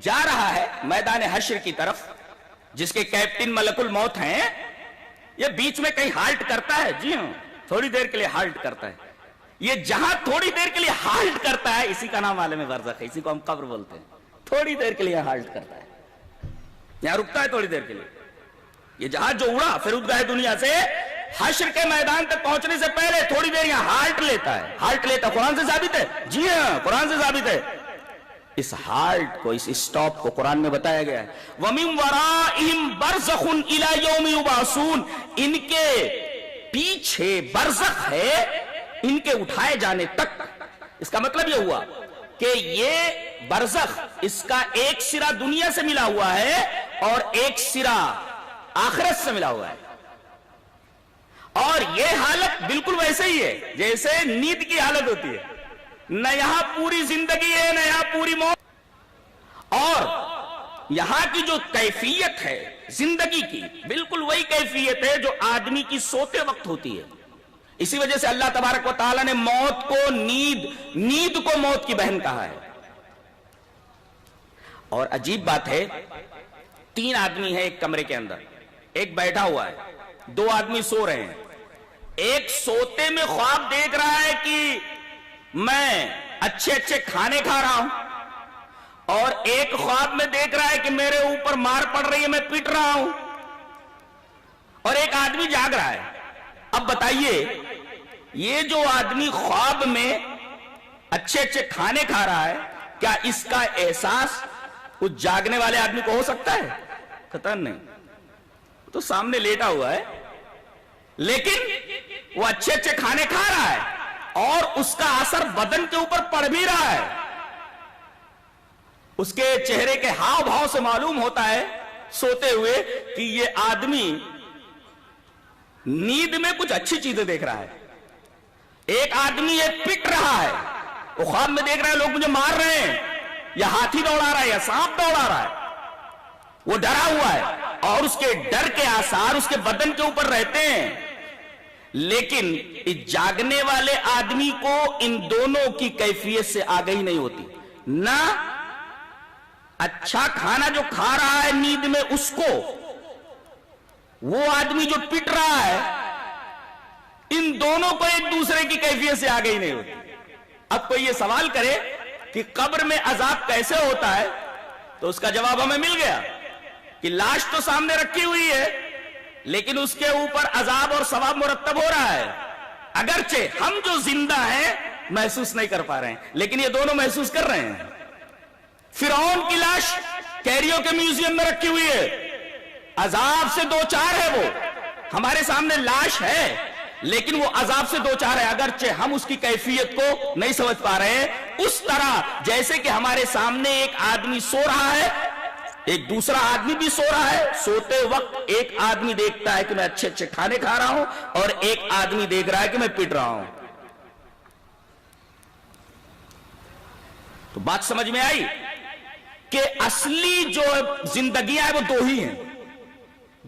جا رہا ہے میدان حشر کی طرف، جس کے کیپٹن ملک الموت ہیں، یہ بیچ میں کہیں ہالٹ کرتا ہے، جی ہاں، تھوڑی دیر کے لیے ہالٹ کرتا ہے۔ یہ جہاں تھوڑی دیر کے لیے ہالٹ کرتا ہے اسی کا نام عالم برزخ ہے، اسی کو ہم قبر بولتے ہیں۔ تھوڑی دیر کے لیے ہالٹ کرتا ہے، یہاں رکتا ہے تھوڑی دیر کے لیے۔ یہ جہاز جو اڑا فرودگاہ دنیا سے حشر کے میدان تک پہنچنے سے پہلے تھوڑی دیر یہاں ہالٹ لیتا ہے، ہالٹ لیتا ہے۔ قرآن سے ثابت ہے، جی ہاں، قرآن سے ثابت ہے۔ اس ہالٹ کو، اس اسٹاپ کو قرآن میں بتایا گیا ہے، وَمِن وَرَائِهِمْ بَرْزَخٌ إِلَى يَوْمِ يُبْعَثُونَ، ان کے پیچھے برزخ ہے ان کے اٹھائے جانے تک۔ اس کا مطلب یہ ہوا کہ یہ برزخ، اس کا ایک سرا دنیا سے ملا ہوا ہے اور ایک سرا آخرت سے ملا ہوا ہے، اور یہ حالت بالکل ویسے ہی ہے جیسے نیند کی حالت ہوتی ہے، نہ یہاں پوری زندگی ہے نہ یہاں پوری موت۔ اور یہاں کی جو کیفیت ہے زندگی کی، بالکل وہی کیفیت ہے جو آدمی کی سوتے وقت ہوتی ہے. اسی وجہ سے اللہ تبارک و تعالیٰ نے موت کو نیند کو موت کی بہن کہا ہے. اور عجیب بات ہے، 3 آدمی ہیں ایک کمرے کے اندر، ایک بیٹھا ہوا ہے، 2 آدمی سو رہے ہیں. ایک سوتے میں خواب دیکھ رہا ہے کہ میں اچھے اچھے کھانے کھا رہا ہوں، اور ایک خواب میں دیکھ رہا ہے کہ میرے اوپر مار پڑ رہی ہے، میں پیٹ رہا ہوں. اور ایک آدمی جاگ رہا ہے. اب بتائیے، یہ جو آدمی خواب میں اچھے اچھے کھانے کھا رہا ہے، کیا اس کا احساس اس جاگنے والے آدمی کو ہو سکتا ہے؟ قطعاً نہیں. تو سامنے لیٹا ہوا ہے، لیکن وہ اچھے اچھے کھانے کھا رہا ہے اور اس کا اثر بدن کے اوپر پڑ بھی رہا ہے. اس کے چہرے کے ہاؤ بھاؤ سے معلوم ہوتا ہے سوتے ہوئے کہ یہ آدمی نیند میں کچھ اچھی چیزیں دیکھ رہا ہے. ایک آدمی یہ پٹ رہا ہے، وہ خواب میں دیکھ رہا ہے لوگ مجھے مار رہے ہیں، یا ہاتھی دوڑا رہا ہے یا سانپ دوڑا رہا ہے. وہ ڈرا ہوا ہے اور اس کے ڈر کے آثار اس کے بدن کے اوپر رہتے ہیں. لیکن اس جاگنے والے آدمی کو ان دونوں کی کیفیت سے آگہی نہیں ہوتی. نہ اچھا کھانا جو کھا رہا ہے نیند میں اس کو، وہ آدمی جو پٹ رہا ہے، ان دونوں کو ایک دوسرے کی کیفیت سے آگہی نہیں ہوتی. اب کوئی یہ سوال کرے کہ قبر میں عذاب کیسے ہوتا ہے، تو اس کا جواب ہمیں مل گیا کہ لاش تو سامنے رکھی ہوئی ہے، لیکن اس کے اوپر عذاب اور ثواب مرتب ہو رہا ہے. اگرچہ ہم جو زندہ ہیں محسوس نہیں کر پا رہے ہیں، لیکن یہ دونوں محسوس کر رہے ہیں. فرعون کی لاش کیریو کے میوزیم میں رکھی ہوئی ہے، عذاب سے 2-4 ہے. وہ ہمارے سامنے لاش ہے، لیکن وہ عذاب سے 2-4 ہے، اگرچہ ہم اس کی کیفیت کو نہیں سمجھ پا رہے ہیں. اس طرح جیسے کہ ہمارے سامنے ایک آدمی سو رہا ہے، ایک دوسرا آدمی بھی سو رہا ہے. سوتے وقت ایک آدمی دیکھتا ہے کہ میں اچھے اچھے کھانے کھا رہا ہوں، اور ایک آدمی دیکھ رہا ہے کہ میں پٹ رہا ہوں. تو بات سمجھ میں آئی کہ اصلی جو زندگیاں ہیں وہ 2 ہی ہیں.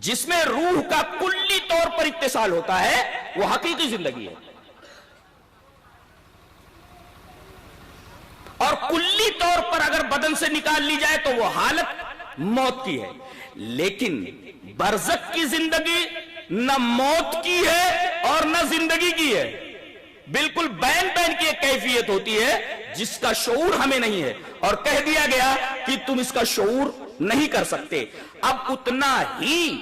جس میں روح کا کلی طور پر اتصال ہوتا ہے وہ حقیقی زندگی ہے، اور کلی طور پر اگر بدن سے نکال لی جائے تو وہ حالت موت کی ہے. لیکن برزخ کی زندگی نہ موت کی ہے اور نہ زندگی کی ہے، بالکل بین کی ایک کیفیت ہوتی ہے جس کا شعور ہمیں نہیں ہے، اور کہہ دیا گیا کہ تم اس کا شعور نہیں کر سکتے. اب اتنا ہی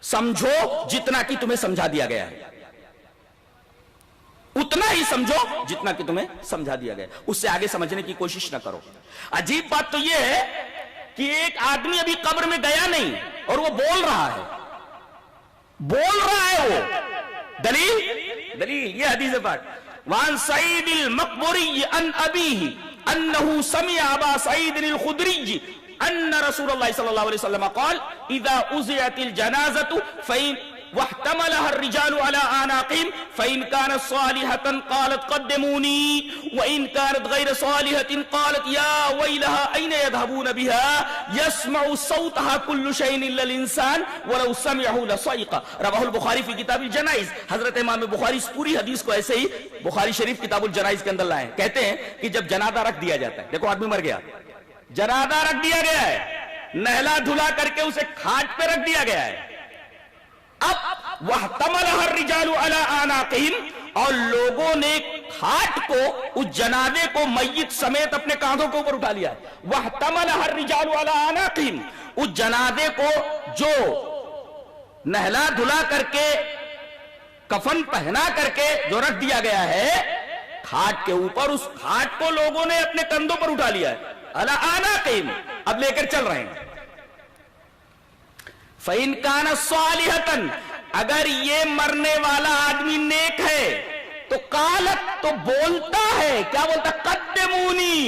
سمجھو جتنا کہ تمہیں سمجھا دیا گیا ہے، اتنا ہی سمجھو جتنا کہ تمہیں سمجھا دیا گیا، اس سے آگے سمجھنے کی کوشش نہ کرو. عجیب بات تو یہ ہے کہ ایک آدمی ابھی قبر میں گیا نہیں اور وہ بول رہا ہے وہ. دلیل یہ حدیث پاک، وعن سعید المقبری ان ابیہ انہو سمع ابا سعید الخدری ان رسول اللہ صلی اللہ علیہ وسلم قال اذا اذعت الجنازة واحتملها الرجال على اعناقهم فإن كانت صالحة قالت قدموني وإن كانت غير صالحة قالت يا ويلها أين يذهبون بها يسمع صوتها كل شيء إلا الإنسان ولو سمعه لصيق. رواه البخاری فی کتاب الجنائز. حضرت امام بخاری اس پوری حدیث کو ایسے ہی بخاری شریف کتاب الجنائز کے اندر لائے. کہتے ہیں کہ جب جنازہ رکھ دیا جاتا ہے، دیکھو آدمی مر گیا، جنازہ رکھ دیا گیا ہے، نہلا دھلا کر کے اسے کھاٹ پہ رکھ دیا گیا ہے. اب وَاحْتَمَلَهَا الرِّجَالُ عَلَىٰ أَعْنَاقِهِمْ، اور لوگوں نے کھاٹ کو، اس جنازے کو میت سمیت اپنے کاندھوں کے اوپر اٹھا لیا ہے. وَاحْتَمَلَهَا الرِّجَالُ عَلَىٰ أَعْنَاقِهِمْ، اس جنازے کو جو نہلا دھلا کر کے کفن پہنا کر کے جو رکھ دیا گیا ہے کھاٹ کے اوپر، اس کھاٹ کو لوگوں نے اپنے کندھوں پر اٹھا لیا ہے. عَلَىٰ أَعْنَاقِهِمْ، اب لے کر چل رہے ہیں. فَإِنْ كَانَ صَالِحَةً، اگر یہ مرنے والا آدمی نیک ہے تو قالت، تو بولتا ہے، کیا بولتا؟ قدمونی،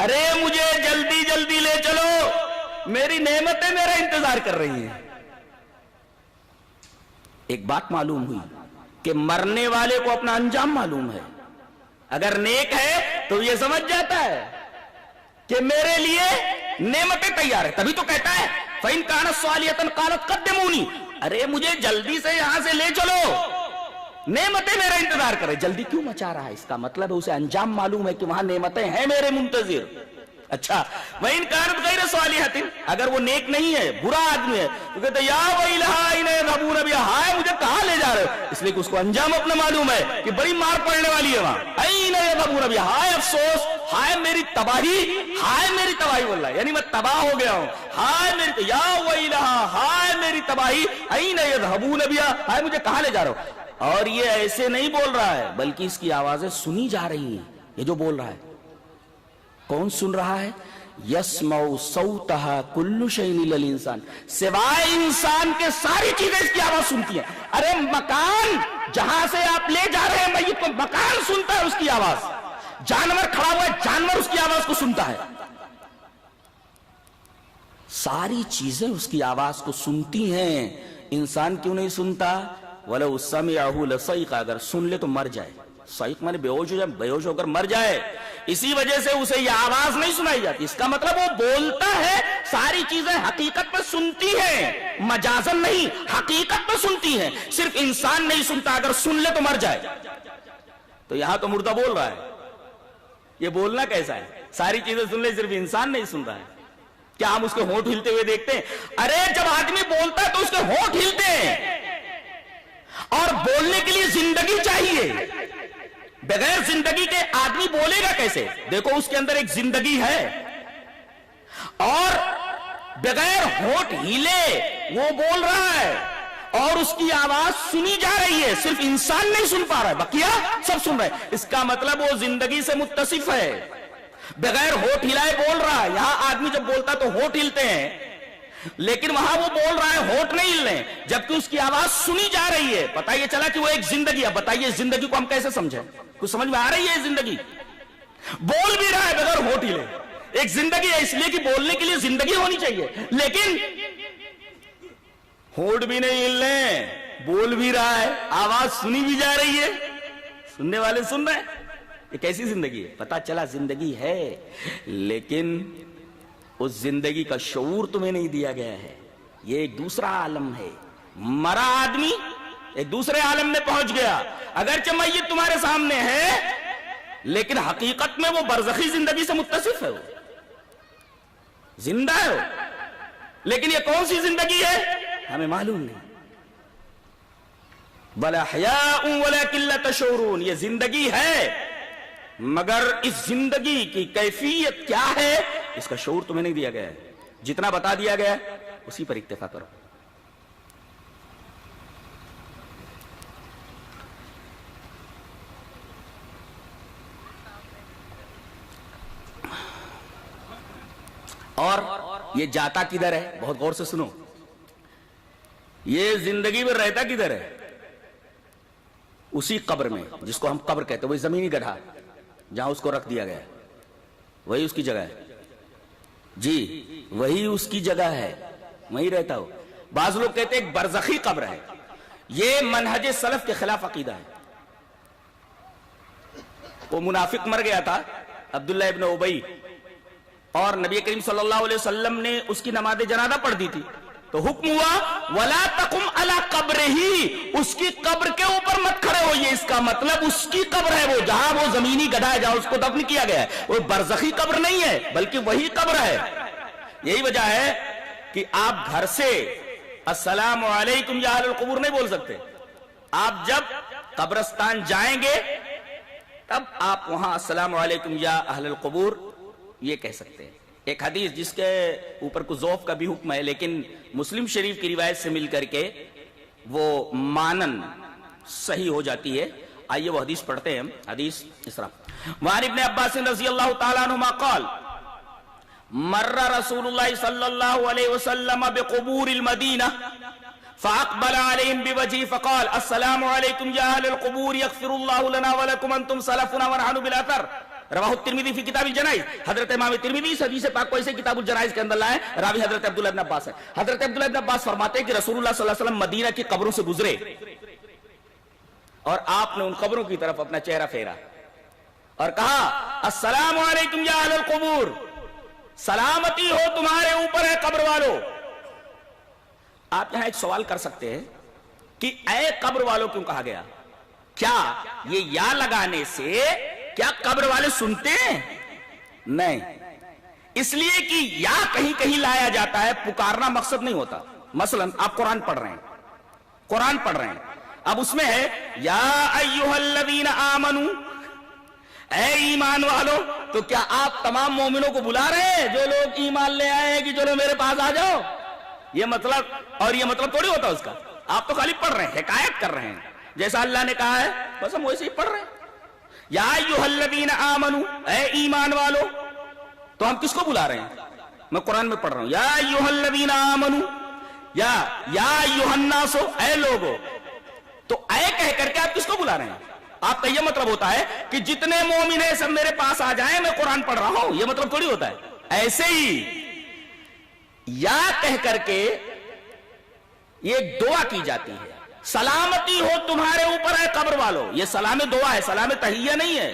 ارے مجھے جلدی جلدی لے چلو، میری نعمتیں میرا انتظار کر رہی ہیں. ایک بات معلوم ہوئی کہ مرنے والے کو اپنا انجام معلوم ہے. اگر نیک ہے تو یہ سمجھ جاتا ہے کہ میرے لیے نعمتیں تیار ہے، تبھی تو کہتا ہے فَإِن كَانَتْ صَالِحَةً قَالَتْ قَدِّمُونِي، ارے مجھے جلدی سے یہاں سے لے چلو، نعمتیں میرا انتظار کرے. جلدی کیوں مچا رہا ہے؟ اس کا مطلب ہے اسے انجام معلوم ہے کہ وہاں نعمتیں ہیں میرے منتظر. اچھا وَإِن كَانَتْ غَيْرَ صَالِحَةٍ، اگر وہ نیک نہیں ہے، برا آدمی ہے، تو کہتے یا وَيْلَهَا أَيْنَ يَذْهَبُونَ بِهَا، ہائے مجھے کہاں لے جا رہے ہو، اس لیے کہ اس کو انجام اپنا معلوم ہے کہ بڑی مار پڑنے والی ہے وہاں. أَيْنَ يَذْهَبُونَ بِهَا، ہائے افسوس، ہائے میری تباہی، ہائے میری تباہی، واللہ یعنی میں تباہ ہو گیا ہوں، ہائے میری، یا وَيْلَهَا، ہائے میری تباہی، أَيْنَ يَذْهَبُونَ بِهَا، ہائے مجھے کہاں لے جا رہے ہو. اور یہ ایسے نہیں بول رہا ہے بلکہ اس کی آوازیں سنی جا رہی ہیں. یہ جو بول رہا ہے کون سن رہا ہے؟ یسمع صوتها کل شیء الا الانسان، سوائے انسان کے ساری چیزیں اس کی آواز سنتی ہیں. ارے مکان جہاں سے آپ لے جا رہے ہیں میت کو، مکان سنتا ہے اس کی آواز، جانور کھڑا ہوا ہے جانور اس کی آواز کو سنتا ہے، ساری چیزیں اس کی آواز کو سنتی ہیں. انسان کیوں نہیں سنتا؟ وَلَوْ سَمِعَهُ لَصَيْقَ، اگر سن لے تو مر جائے. صحیح مانے بے ہوش ہو جائے، بے ہوش ہو کر مر جائے. اسی وجہ سے اسے یہ آواز نہیں سنائی جاتی. اس کا مطلب وہ بولتا ہے، ساری چیزیں حقیقت میں سنتی ہیں، مجازن نہیں، حقیقت میں سنتی ہیں. صرف انسان نہیں سنتا، اگر سن لے تو مر جائے. تو یہاں تو مردہ بول رہا ہے. یہ بولنا کیسا ہے؟ ساری چیزیں سن لے، صرف انسان نہیں سن رہا ہے. کیا ہم اس کے ہونٹ ہلتے ہوئے دیکھتے ہیں؟ ارے جب آدمی بولتا ہے تو اس کے ہونٹ ہلتے ہیں، اور بولنے کے لیے زندگی چاہیے. بغیر زندگی کے آدمی بولے گا کیسے؟ دیکھو اس کے اندر ایک زندگی ہے، اور بغیر ہونٹ ہلے وہ بول رہا ہے، اور اس کی آواز سنی جا رہی ہے. صرف انسان نہیں سن پا رہا ہے، بقیہ سب سن رہے ہیں. اس کا مطلب وہ زندگی سے متصف ہے، بغیر ہونٹ ہلائے بول رہا ہے. یہاں آدمی جب بولتا تو ہونٹ ہلتے ہیں، لیکن وہاں وہ بول رہا ہے ہونٹ نہیں ہل رہے، جبکہ اس کی آواز سنی جا رہی ہے. پتہ یہ چلا کہ وہ ایک زندگی ہے. بتائیے اس زندگی کو ہم کیسے سمجھیں؟ کچھ سمجھ میں آ رہی ہے؟ یہ زندگی بول بھی رہا ہے بغیر ہونٹ ہلے. ایک زندگی ہے، اس لیے کہ بولنے کے لیے زندگی ہونی چاہیے، لیکن ہونٹ بھی نہیں ہل رہے، بول بھی رہا ہے، آواز سنی بھی جا رہی ہے، سننے والے سن رہے ہیں. یہ کیسی زندگی ہے؟ پتہ چلا زندگی ہے، لیکن اس زندگی کا شعور تمہیں نہیں دیا گیا ہے. یہ ایک دوسرا عالم ہے. مرا آدمی ایک دوسرے عالم میں پہنچ گیا. اگرچہ میت تمہارے سامنے ہے، لیکن حقیقت میں وہ برزخی زندگی سے متصف ہے، وہ زندہ ہے وہ. لیکن یہ کون سی زندگی ہے ہمیں معلوم نہیں. بَلْ أَحْيَاءٌ وَلَكِنْ لَا تَشْعُرُونَ، یہ زندگی ہے، مگر اس زندگی کی کیفیت کیا ہے اس کا شعور تمہیں نہیں دیا گیا ہے. جتنا بتا دیا گیا ہے اسی پر اکتفا کرو. اور یہ جاتا کدھر ہے؟ بہت غور سے سنو. یہ زندگی میں رہتا کدھر ہے؟ اسی قبر میں، جس کو ہم قبر کہتے ہیں، وہی زمینی گڑھا جہاں اس کو رکھ دیا گیا، وہی اس کی جگہ ہے. جی وہی اس کی جگہ ہے، وہی رہتا ہو. بعض لوگ کہتے ہیں ایک برزخی قبر ہے. یہ منہج سلف کے خلاف عقیدہ ہے. وہ منافق مر گیا تھا عبداللہ ابن ابی، اور نبی کریم صلی اللہ علیہ وسلم نے اس کی نماز جنازہ پڑھ دی تھی، تو حکم ہوا وَلَا تَقُمْ عَلَىٰ قَبْرِهِ، اس کی قبر کے اوپر مت کھڑے ہوئیے. اس کا مطلب اس کی قبر ہے وہ، جہاں وہ زمینی گڑھا ہے، جہاں اس کو دفن کیا گیا ہے. وہ برزخی قبر نہیں ہے بلکہ وہی قبر ہے. یہی وجہ ہے کہ آپ گھر سے السلام علیکم یا اہل القبور نہیں بول سکتے. آپ جب قبرستان جائیں گے تب آپ وہاں السلام علیکم یا اہل القبور یہ کہہ سکتے ہیں. ایک حدیث جس کے اوپر کچھ ضعف کا بھی حکم ہے، لیکن مسلم شریف کی روایت سے مل کر کے وہ مانن صحیح ہو جاتی ہے. آئیے وہ حدیث پڑھتے ہیں. حدیث اس طرح: وعن ابن عباس رضی اللہ تعالیٰ عنہما قال مر رسول اللہ صلی اللہ علیہ وسلم بقبور المدینہ فاقبل علیہم بوجہہ فقال السلام علیکم یا اہل القبور یغفر اللہ لنا ولکم انتم سلفنا ونحن بالاثر. رواہ الترمذی فی کتاب الجنائز. حضرت امام ترمذی اس حدیث پاک کو ایسے کتاب الجنائز کے اندر لائے. راوی حضرت عبداللہ ابن عباس ہے. حضرت عبداللہ ابن عباس فرماتے ہیں کہ رسول اللہ صلی اللہ علیہ وسلم مدینہ کی قبروں سے گزرے اور آپ نے ان قبروں کی طرف اپنا چہرہ پھیرا اور کہا السلام علیکم یا اہل القبور، سلامتی ہو تمہارے اوپر ہے قبر والو. آپ یہاں ایک سوال کر سکتے ہیں کہ اے قبر والو کیوں کہا گیا؟ کیا یہ یا لگانے سے کیا قبر والے سنتے ہیں؟ نہیں، اس لیے کہ یا کہیں کہیں لایا جاتا ہے، پکارنا مقصد نہیں ہوتا. مثلا آپ قرآن پڑھ رہے ہیں، اب اس میں ہے یا ایھا الذین آمنوا، اے ایمان والو. تو کیا آپ تمام مومنوں کو بلا رہے ہیں جو لوگ ایمان لے آئے ہیں کہ چلو میرے پاس آ جاؤ؟ یہ مطلب تھوڑی ہوتا اس کا. آپ تو خالی پڑھ رہے ہیں، حکایت کر رہے ہیں جیسا اللہ نے کہا ہے، بس ہم ویسے ہی پڑھ رہے ہیں. یا ایھا الذین آمنوا، اے ایمان والو. تو ہم کس کو بلا رہے ہیں؟ میں قرآن میں پڑھ رہا ہوں یا ایھا الذین آمنوا، یا ایھا الناس، اے لوگو. تو اے کہہ کر کے آپ کس کو بلا رہے ہیں؟ آپ کا یہ مطلب ہوتا ہے کہ جتنے مومن ہیں سب میرے پاس آ جائیں، میں قرآن پڑھ رہا ہوں. یہ مطلب تھوڑی ہوتا ہے. ایسے ہی یا کہہ کر کے یہ دعا کی جاتی ہے، سلامتی ہو تمہارے اوپر ہے قبر والو. یہ سلام دعا ہے، سلام تحیہ نہیں ہے.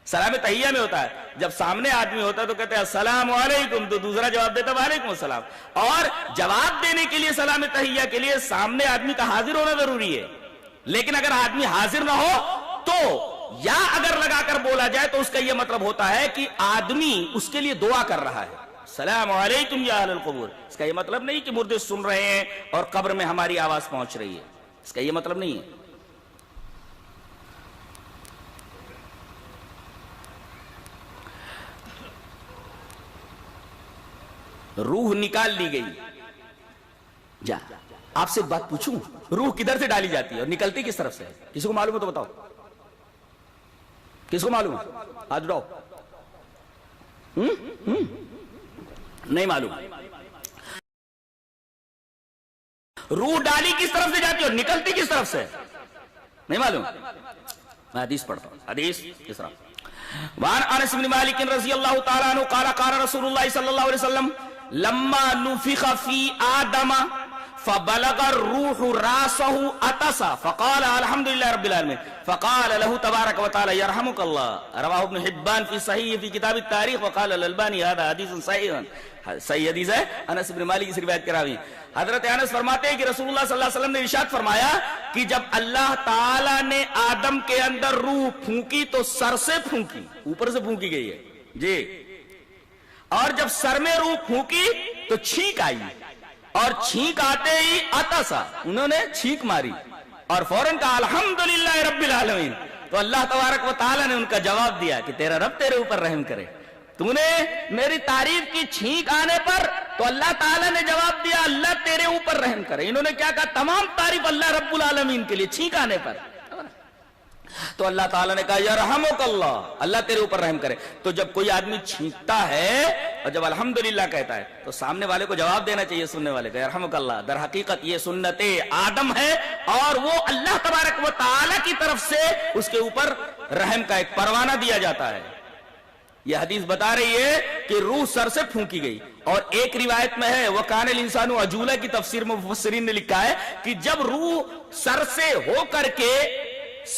سلام تحیہ میں ہوتا ہے جب سامنے آدمی ہوتا ہے تو کہتے ہیں السلام علیکم، تو دوسرا جواب دیتا ہے وعلیکم السلام. اور جواب دینے کے لیے سلام تحیہ کے لیے سامنے آدمی کا حاضر ہونا ضروری ہے. لیکن اگر آدمی حاضر نہ ہو تو یا اگر لگا کر بولا جائے تو اس کا یہ مطلب ہوتا ہے کہ آدمی اس کے لیے دعا کر رہا ہے. السلام علیکم یا اہل القبور. اس کا یہ مطلب نہیں کہ مردے سن رہے ہیں اور قبر میں ہماری آواز پہنچ رہی ہے. اس کا یہ مطلب نہیں ہے. روح نکال لی گئی. جا آپ سے ایک بات پوچھوں، روح کدھر سے ڈالی جاتی ہے اور نکلتی کس طرف سے؟ کسی کو معلوم ہے تو بتاؤ. کس کو معلوم ہے؟ ہاتھ اٹھاؤ. نہیں معلوم. روح ڈالی کس طرف سے جاتی ہے اور نکلتی کس طرف سے؟ نہیں معلوم. میں حدیث پڑھتا ہوں. حدیث کس طرح؟ وعن انس بن مالک رضی اللہ تعالی عنہ قال قال رسول اللہ صلی اللہ علیہ وسلم لما نفخ فی آدم فبلغ الروح راسه اتسا فقال الحمد لله رب العالمين فقال له تبارك وتعالى يرحمك الله. رواه ابن حبان في صحيح في كتاب التاريخ وقال الالباني هذا حديث صحيح. صحیح حدیث ہے. انس بن مالک کی روایت کراوی. حضرت انس فرماتے ہیں کہ رسول اللہ صلی اللہ علیہ وسلم نے ارشاد فرمایا کہ جب اللہ تعالی نے آدم کے اندر روح پھونکی تو سر سے پھونکی، اوپر سے پھونکی گئی ہے جی. اور جب سر میں روح پھونکی تو چھینک آئی، اور چھینک آتے ہی اتسا، انہوں نے چھینک ماری اور فوراً کہا الحمدللہ رب العالمین. تو اللہ تبارک و تعالی نے ان کا جواب دیا کہ تیرا رب تیرے اوپر رحم کرے. تو نے میری تعریف کی چھینک آنے پر تو اللہ تعالیٰ نے جواب دیا اللہ تیرے اوپر رحم کرے. انہوں نے کیا کہا؟ تمام تعریف اللہ رب العالمین کے لیے چھینک آنے پر. تو اللہ تعالیٰ نے کہا یرحمک اللہ، اللہ تیرے اوپر رحم کرے. تو جب کوئی آدمی چھینکتا ہے اور جب الحمدللہ کہتا ہے تو سامنے والے کو جواب دینا چاہیے، سننے والے کا یرحمک اللہ. در حقیقت یہ سنت آدم ہے اور وہ اللہ تبارک و تعالیٰ کی طرف سے اس کے اوپر رحم کا ایک پروانہ دیا جاتا ہے. یہ حدیث بتا رہی ہے کہ روح سر سے پھونکی گئی. اور ایک روایت میں ہے وَكَانَ الْإِنسَانُ عَجُولًا کی تفسیر میں مفسرین نے لکھا ہے کہ جب روح سر سے ہو کر کے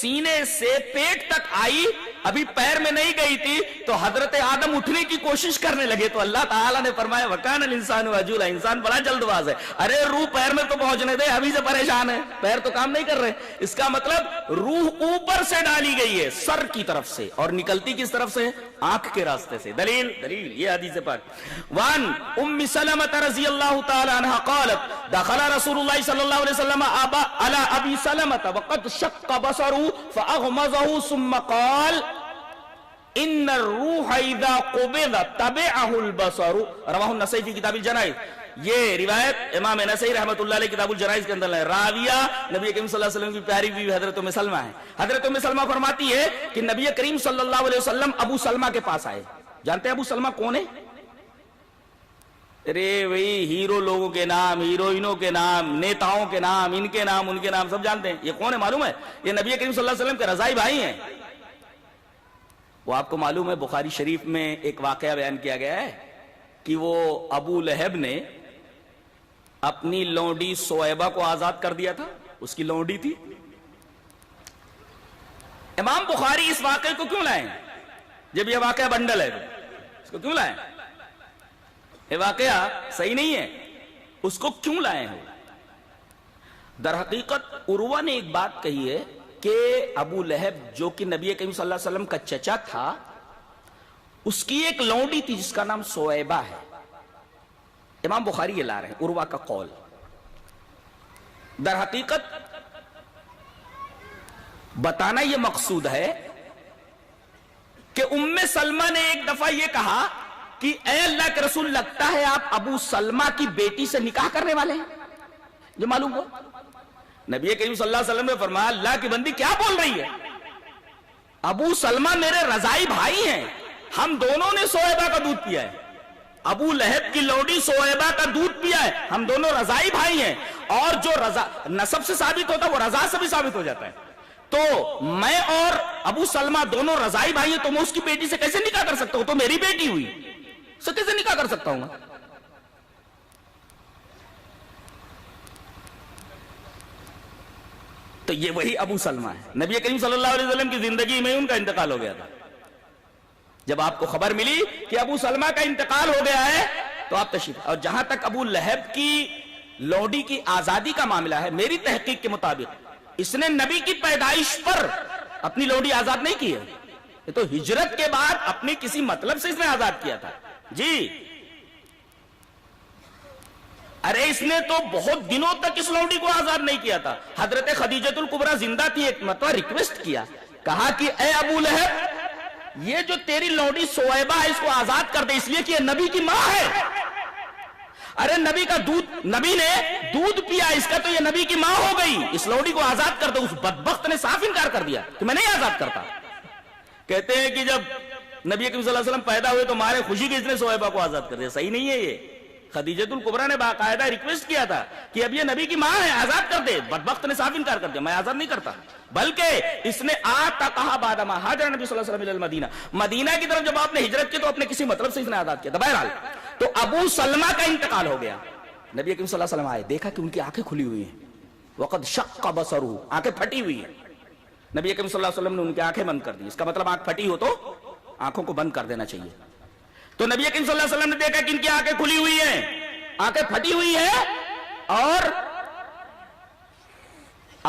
سینے سے پیٹ تک آئی، ابھی پیر میں نہیں گئی تھی، تو حضرت آدم اٹھنے کی کوشش کرنے لگے تو اللہ تعالیٰ نے فرمایا وَكَانَ الْإِنسَانُ عَجُولًا، انسان بڑا جلد باز ہے. ارے روح پیر میں تو پہنچنے دے، ابھی سے پریشان ہے، پیر تو کام نہیں کر رہے. اس کا مطلب روح اوپر سے ڈالی گئی ہے سر کی طرف سے اور نکلتی کس طرف سے؟ آنکھ کے راستے سے. دلیل یہ حدیث پاک. وان ام سلمہ رضی اللہ تعالی عنہ قالت دخل رسول اللہ صلی اللہ علیہ وسلم على ابی سلمہ وقد شق بصره فاغمضه ثم قال ان الروح اذا قبض تبعه البصر. رواه النسائی فی کتاب الجنائز. یہ روایت امام نسائی رحمۃ اللہ علیہ کتاب الجنائز کے اندر ہے. راویہ نبی کریم صلی اللہ علیہ وسلم کی پیاری بیوی حضرت ام سلمہ ہے. حضرت ام سلمہ فرماتی ہے کہ نبی کریم صلی اللہ علیہ وسلم ابو سلمہ کے پاس آئے. جانتے ہیں ابو سلمہ کون ہے؟ ارے وہی ہیرو لوگوں کے نام، ہیروئنوں کے نام، نیتاؤں کے نام، ان کے نام ان کے نام سب جانتے ہیں. یہ کون ہے معلوم ہے؟ یہ نبی کریم صلی اللہ علیہ وسلم کے رضائی بھائی ہیں. وہ آپ کو معلوم ہے بخاری شریف میں ایک واقعہ بیان کیا گیا ہے کہ وہ ابو لہب نے اپنی لونڈی سویبہ کو آزاد کر دیا تھا. اس کی لونڈی تھی. امام بخاری اس واقعے کو کیوں لائیں؟ جب یہ واقعہ بنڈل ہے تو اس کو کیوں لائیں؟ یہ واقعہ صحیح نہیں ہے. اس کو کیوں لائے ہیں؟ در حقیقت عروہ نے ایک بات کہی ہے کہ ابو لہب جو کہ نبی کریم صلی اللہ علیہ وسلم کا چچا تھا، اس کی ایک لونڈی تھی جس کا نام سویبہ ہے. امام بخاری یہ لا رہے ہیں عروہ کا قول. در حقیقت بتانا یہ مقصود ہے کہ ام سلمہ نے ایک دفعہ یہ کہا کہ اے اللہ کے رسول، لگتا ہے آپ ابو سلمہ کی بیٹی سے نکاح کرنے والے ہیں. جو معلوم ہو نبی کریم صلی اللہ علیہ وسلم نے فرمایا اللہ کی بندی کیا بول رہی ہے؟ ابو سلمہ میرے رضائی بھائی ہیں، ہم دونوں نے سویبہ کا دودھ پیا ہے. ابو لہب کی لوڈی سویبہ کا دودھ پیا ہے، ہم دونوں رضائی بھائی ہیں. اور جو رضا نسب سے ثابت ہوتا ہے وہ رضا سے بھی ثابت ہو جاتا ہے. تو میں اور ابو سلمہ دونوں رضائی بھائی ہیں، تو میں اس کی بیٹی سے کیسے نکاح کر سکتا ہوں؟ تو میری بیٹی ہوئی، اس سے کیسے نکاح کر سکتا ہوں میں؟ تو یہ وہی ابو سلمہ ہے. نبی کریم صلی اللہ علیہ وسلم کی زندگی میں ان کا انتقال ہو گیا تھا. جب آپ کو خبر ملی کہ ابو سلمہ کا انتقال ہو گیا ہے تو آپ تشریف. اور جہاں تک ابو لہب کی لوڈی کی آزادی کا معاملہ ہے، میری تحقیق کے مطابق اس نے نبی کی پیدائش پر اپنی لوڈی آزاد نہیں کی ہے. یہ تو ہجرت کے بعد اپنی کسی مطلب سے اس نے آزاد کیا تھا. جی ارے اس نے تو بہت دنوں تک اس لوڈی کو آزاد نہیں کیا تھا. حضرت خدیجۃ الکبریٰ زندہ تھی، ایک مرتبہ ریکویسٹ کیا، کہا کہ اے ابو لہب، یہ جو تیری لوڈی سویبہ ہے اس کو آزاد کر دے، اس لیے کہ یہ نبی کی ماں ہے. ارے نبی کا دودھ، نبی نے دودھ پیا، اس کا تو یہ نبی کی ماں ہو گئی، اس لوڈی کو آزاد کر دو. اس بدبخت نے صاف انکار کر دیا کہ میں نہیں آزاد کرتا. کہتے ہیں کہ جب نبی کریم صلی اللہ علیہ وسلم پیدا ہوئے تو مارے خوشی کے اس نے سویبہ کو آزاد کر دیا. صحیح نہیں ہے یہ. خدیجۃ الکبریٰ نے باقاعدہ ریکویسٹ کیا تھا کہ اب یہ نبی کی ماں ہے، آزاد کر دے. بدبخت نے صاف انکار کر دیا، میں آزاد نہیں کرتا. بلکہ اس نے کہا بعد ما ہاجر نبی صلی اللہ علیہ وسلم الی المدینہ، مدینہ کی طرف جب آپ نے ہجرت کی تو اپنے کسی مطلب سے اس نے آزاد کیا تھا. بہرحال تو ابو سلمہ کا انتقال ہو گیا. نبی کریم صلی اللہ علیہ وسلم آئے، دیکھا کہ ان کی آنکھیں کھلی ہوئی ہیں. وقد شق بصرہ، آنکھیں پھٹی ہوئی ہیں. نبی کریم صلی اللہ علیہ وسلم نے ان کی آنکھیں بند کر دی. اس کا مطلب آنکھ پھٹی ہو تو آنکھوں کو بند کر دینا چاہیے. تو نبی کریم صلی اللہ علیہ وسلم نے دیکھا کہ ان کی آنکھیں کھلی ہوئی ہیں، آنکھیں پھٹی ہوئی ہے، اور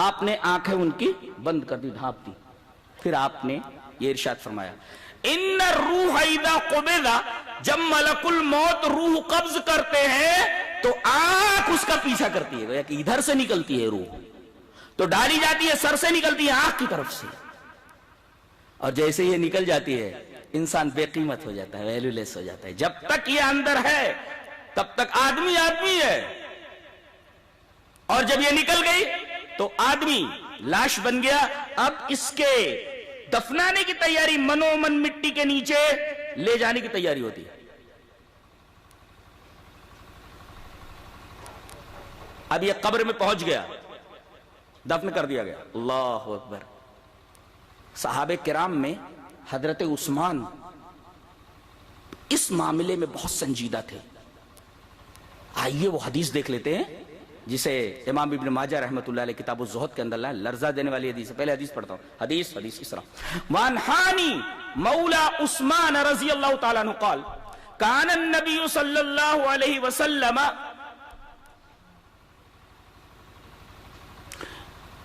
آپ نے آنکھیں ان کی بند کر دی، ڈھانپ دی. پھر آپ نے یہ ارشاد فرمایا ان الروح اذا قبض، جب ملک الموت روح قبض کرتے ہیں تو آنکھ اس کا پیچھا کرتی ہے، کہ ادھر سے نکلتی ہے روح تو ڈالی جاتی ہے، سر سے نکلتی ہے آنکھ کی طرف سے، اور جیسے یہ نکل جاتی ہے انسان بے قیمت ہو جاتا ہے، ویلیو لیس ہو جاتا ہے. جب تک یہ اندر ہے تب تک آدمی آدمی ہے، اور جب یہ نکل گئی تو آدمی لاش بن گیا. اب اس کے دفنانے کی تیاری، منو من مٹی کے نیچے لے جانے کی تیاری ہوتی ہے. اب یہ قبر میں پہنچ گیا، دفن کر دیا گیا. اللہ اکبر. صحابہ کرام میں حضرت عثمان اس معاملے میں بہت سنجیدہ تھے. آئیے وہ حدیث دیکھ لیتے ہیں جسے امام ابن ماجہ رحمۃ اللہ علیہ کتاب الزہد کے اندر لرزہ دینے والی حدیث ہے. پہلے حدیث پڑھتا ہوں. حدیث اس طرح: وعن حانی مولا عثمان رضی اللہ تعالیٰ عنہ قال کان النبی صلی اللہ علیہ وسلم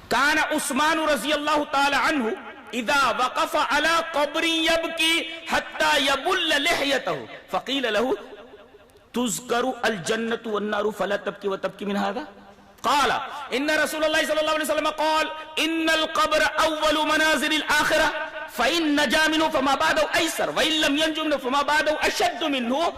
کان عثمان رضی اللہ تعالی عنہ اذا وقف على قبر يبكي حتى يبل لحيته فقيل له تذكر الجنة والنار فلا تبكي وتبكي من هذا؟ قال ان رسول الله صلى الله عليه وسلم قال ان القبر اول منازل الاخرة فإن نجا منه فما بعده ايسر وإن لم ينجو منه فما بعده اشد منه.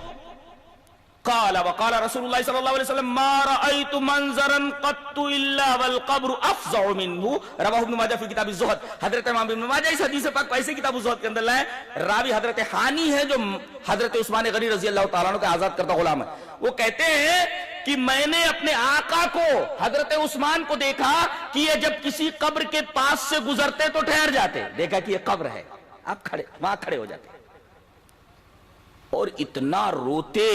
قال وقال رسول الله صلى الله عليه وسلم ما رأيت منظرا قط الا والقبر افظع منه. رواه ابن ماجہ فی کتاب الزہد. حضرت امام ابن ماجہ اس حدیث پاک کو ایسے کتاب الزہد کے اندر لائے. راوی حضرت حانی ہے جو حضرت عثمان غنی رضی اللہ تعالیٰ عنہ کا آزاد کردہ غلام ہے. وہ کہتے ہیں کہ میں نے اپنے آقا کو، حضرت عثمان کو دیکھا کہ یہ جب کسی قبر کے پاس سے گزرتے تو ٹھہر جاتے. دیکھا کہ یہ قبر ہے، آپ کھڑے وہاں کھڑے ہو جاتے اور اتنا روتے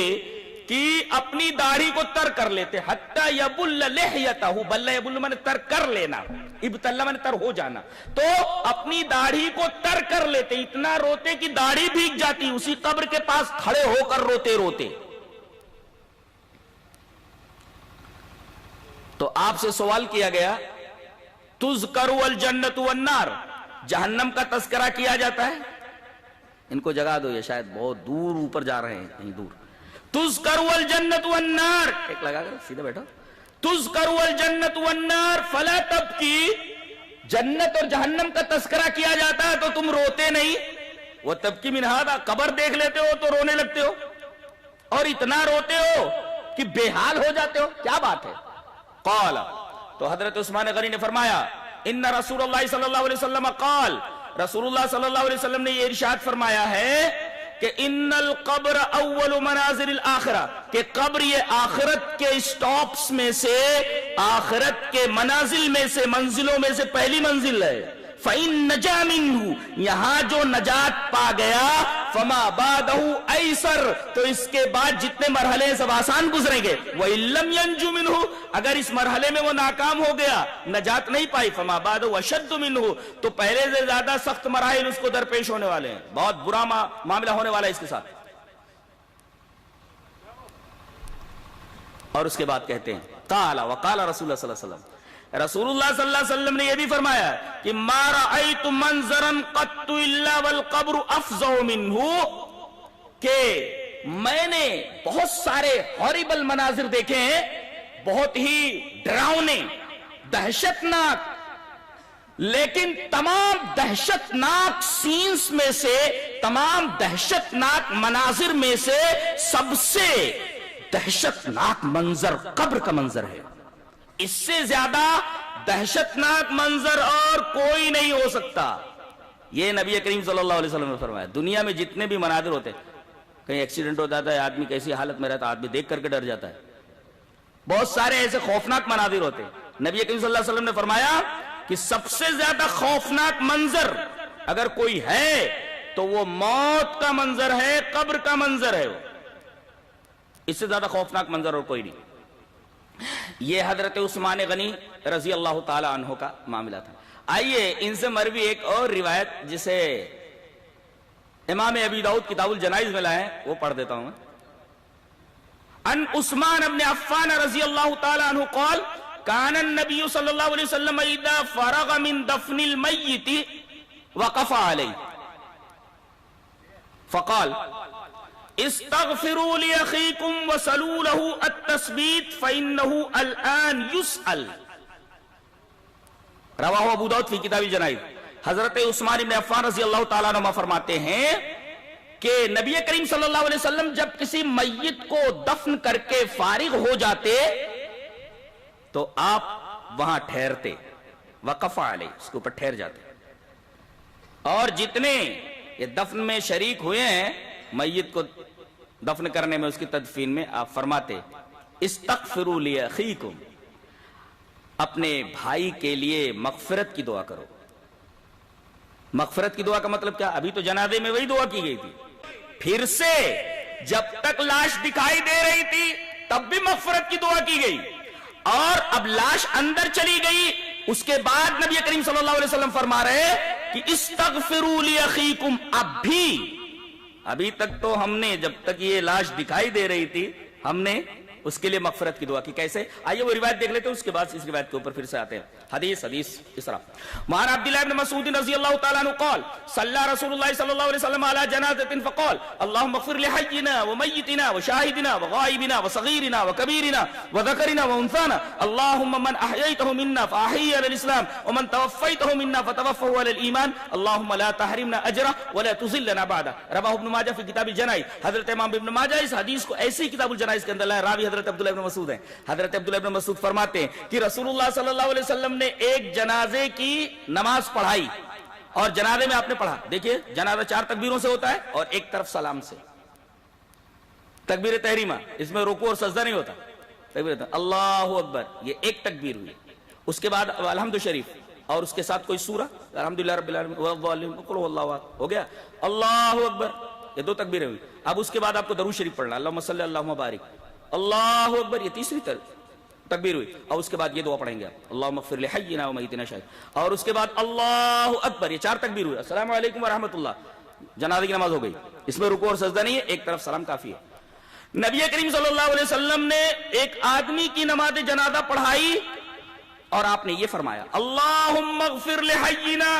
کہ اپنی داڑھی کو تر کر لیتے. حتی یبل لحیتہ، بل یبل میں نے تر کر لینا، ابتلا میں نے تر ہو جانا. تو اپنی داڑھی کو تر کر لیتے، اتنا روتے کہ داڑھی بھیگ جاتی، اسی قبر کے پاس کھڑے ہو کر روتے روتے. آپ سے سوال کیا گیا تذکر الجنت والنار، جہنم کا تذکرہ کیا جاتا ہے؟ ان کو جگا دو، یہ شاید بہت دور اوپر جا رہے ہیں، کہیں دور. تذکر الجنت والنار، ایک لگا کر سیدھے بیٹھو. تذکر الجنت والنار فلا تبکی، جنت اور جہنم کا تذکرہ کیا جاتا ہے تو تم روتے نہیں. وہ تبکی من ھذا، قبر دیکھ لیتے ہو تو رونے لگتے ہو، اور اتنا روتے ہو کہ بے حال ہو جاتے ہو، کیا بات ہے؟ قال، تو حضرت عثمان غنی نے فرمایا ان رسول اللہ صلی اللہ علیہ وسلم قال، رسول اللہ صلی اللہ علیہ وسلم نے یہ ارشاد فرمایا ہے کہ ان القبر اول منازل الاخرہ، کہ قبر یہ آخرت کے اسٹاپس میں سے، آخرت کے منازل میں سے، منزلوں میں سے پہلی منزل ہے. فَإِن نَجَا مِنْهُ، یہاں جو نجات پا گیا، فَمَا بَعْدَهُ أَيْسَرُ، تو اس کے بعد جتنے مرحلے سب آسان گزریں گے. وَإِن لَمْ يَنْجُ مِنْهُ، اگر اس مرحلے میں وہ ناکام ہو گیا، نجات نہیں پائی، فَمَا بَعْدَهُ أَشَدُّ مِنْهُ، تو پہلے سے زیادہ سخت مراحل اس کو درپیش ہونے والے ہیں، بہت برا معاملہ ہونے والا ہے اس کے ساتھ. اور اس کے بعد کہتے ہیں قال وقال رسول اللہ صلی اللہ علیہ وسلم، رسول اللہ صلی اللہ علیہ وسلم نے یہ بھی فرمایا کہ ما رأیت منظرا قط الا والقبر افظع منہ، کہ میں نے بہت سارے ہاریبل مناظر دیکھے ہیں، بہت ہی ڈراؤنے، دہشتناک، لیکن تمام دہشتناک سینز میں سے، تمام دہشتناک مناظر میں سے سب سے دہشتناک منظر قبر کا منظر ہے. اس سے زیادہ دہشتناک منظر اور کوئی نہیں ہو سکتا. یہ نبی کریم صلی اللہ علیہ وسلم نے فرمایا. دنیا میں جتنے بھی مناظر ہوتے، کہیں ایکسیڈنٹ ہو جاتا ہے، آدمی کیسی حالت میں رہتا ہے، آدمی دیکھ کر کے ڈر جاتا ہے، بہت سارے ایسے خوفناک مناظر ہوتے ہیں. نبی کریم صلی اللہ علیہ وسلم نے فرمایا کہ سب سے زیادہ خوفناک منظر اگر کوئی ہے تو وہ موت کا منظر ہے، قبر کا منظر ہے. اس سے زیادہ خوفناک منظر اور کوئی نہیں. یہ حضرت عثمان غنی رضی اللہ تعالی عنہ کا معاملہ تھا. آئیے ان سے مروی ایک اور روایت جسے امام ابی داؤد کتاب الجنائز میں لائے، وہ پڑھ دیتا ہوں. ان عثمان ابن عفان رضی اللہ تعالی عنہ قال کان النبی صلی اللہ علیہ وسلم اذا فرغ من دفن المیت وقف علیہ فقال استغفروا لأخيكم وسلوا له التثبيت فإنه الآن يسأل. رواہ ابو داؤد فی کتاب الجنائز. حضرت عثمان بن عفان رضی اللہ تعالیٰ عنہ فرماتے ہیں کہ نبی کریم صلی اللہ علیہ وسلم جب کسی میت کو دفن کر کے فارغ ہو جاتے تو آپ وہاں ٹھہرتے، وقف علیہ، اس کے اوپر ٹھہر جاتے، اور جتنے یہ دفن میں شریک ہوئے ہیں میت کو دفن کرنے میں، اس کی تدفین میں، آپ فرماتے استغفروا لاخیکم، اپنے بھائی کے لیے مغفرت کی دعا کرو. مغفرت کی دعا کا مطلب کیا؟ ابھی تو جنازے میں وہی دعا کی گئی تھی، پھر سے جب تک لاش دکھائی دے رہی تھی تب بھی مغفرت کی دعا کی گئی، اور اب لاش اندر چلی گئی اس کے بعد نبی کریم صلی اللہ علیہ وسلم فرما رہے کہ استغفروا لاخیکم، ابھی تک تو ہم نے، جب تک یہ لاش دکھائی دے رہی تھی، ہم نے اس کے لیے مغفرت کی دعا کی. کیسے؟ آئیے وہ روایت دیکھ لیتے ہیں، اس کے بعد اس روایت کے اوپر پھر سے آتے ہیں. حدیث اس طرح وعن عبداللہ بن مسعود رضی اللہ تعالیٰ عنہ قال صلی رسول اللہ صلی اللہ علیہ وسلم على جنازة فقال اللهم اغفر لحينا وميتنا وشاهدنا وغائبنا وصغيرنا وكبيرنا وذكرنا وانثانا اللهم من احييته منا فاحيه على الاسلام ومن توفيته منا فتوفه على الايمان اللهم لا تحرمنا اجره ولا تذلنا بعده. رواه ابن ماجہ فی کتاب الجنائز. حضرت امام ابن ماجہ اس حدیث کو ایسے ہی کتاب الجنائز کے اندر لائے. راوی حضرت عبداللہ ابن مسعود ہیں. حضرت عبداللہ ابن مسعود فرماتے ہیں کہ رسول اللہ صلی اللہ علیہ وسلم نے ایک جنازے کی نماز پڑھائی، اور جنازے میں آپ نے پڑھا، دیکھیے جنازہ 4 تکبیروں سے ہوتا ہے اور ایک طرف سلام سے، تکبیر تحریمہ، اس میں رکوع اور سجدہ نہیں ہوتا. تکبیر اللہ اکبر، یہ ایک تکبیر ہوئی. اس کے بعد الحمد شریف، اور اس کے ساتھ کوئی سورہ الحمدللہ رب العالمین قل هو اللہ احد، ہو گیا اللہ اکبر، یہ 2 تکبیریں ہوئی. اب اس کے بعد آپ کو درود شریف پڑھنا، اللہم صلی اللہم بارک، اللہ اکبر، یہ تیسری تکبیر ہوئی. اور اس کے بعد یہ دعا پڑھیں گے آپ اللہم اغفر لحینا ومیتنا شاہد، اور اس کے بعد اللہ اکبر، یہ 4 تکبیر ہوئی. السلام علیکم ورحمۃ اللہ، جنازے کی نماز ہو گئی. اس میں رکوع اور سجدہ نہیں ہے، ایک طرف سلام کافی ہے. نبی کریم صلی اللہ علیہ وسلم نے ایک آدمی کی نماز جنازہ پڑھائی اور آپ نے یہ فرمایا اللہم اغفر لحینا،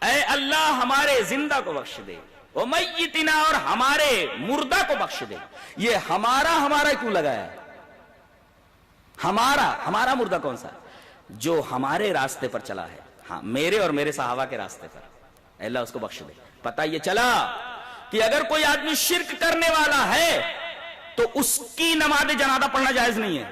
اے اللہ ہمارے زندہ کو بخش دے، ومیتنا اور ہمارے مردہ کو بخش دے۔ یہ ہمارا کیوں لگایا ہے؟ ہمارا مردہ کون سا؟ جو ہمارے راستے پر چلا ہے، ہاں میرے اور میرے صحابہ کے راستے پر، اے اللہ اس کو بخش دے۔ پتہ یہ چلا کہ اگر کوئی آدمی شرک کرنے والا ہے تو اس کی نماز جنازہ پڑھنا جائز نہیں ہے۔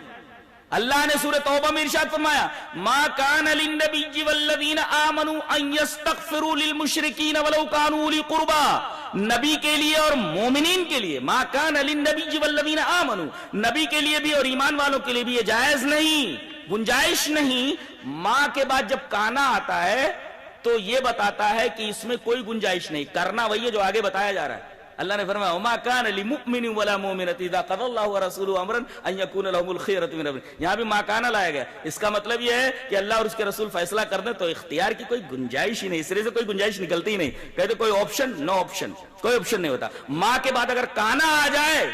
اللہ نے سورہ توبہ میں ارشاد فرمایا ما کان للنبی والذین آمنوا ان یستغفروا للمشرکین ولو کانوا اولی قربا، نبی کے لیے اور مومنین کے لیے، ما کان للنبی والذین آمنوا، نبی کے لیے بھی اور ایمان والوں کے لیے بھی یہ جائز نہیں، گنجائش نہیں۔ ماں کے بعد جب کانا آتا ہے تو یہ بتاتا ہے کہ اس میں کوئی گنجائش نہیں، کرنا وہی ہے جو آگے بتایا جا رہا ہے۔ اللہ نے فرمایا وما كان لمؤمن ولا مؤمنة اذا قضى الله ورسوله امرا ان يكون لهم الخيرة من امرهم، یہاں بھی ما كان لایا گیا۔ اس کا مطلب یہ ہے کہ اللہ اور اس کے رسول فیصلہ کر دیں تو اختیار کی کوئی گنجائش ہی نہیں، سرے سے کوئی گنجائش نکلتی ہی نہیں۔ کہتے کوئی آپشن، نو آپشن، کوئی آپشن نہیں ہوتا۔ ماں کے بعد اگر کانا آ جائے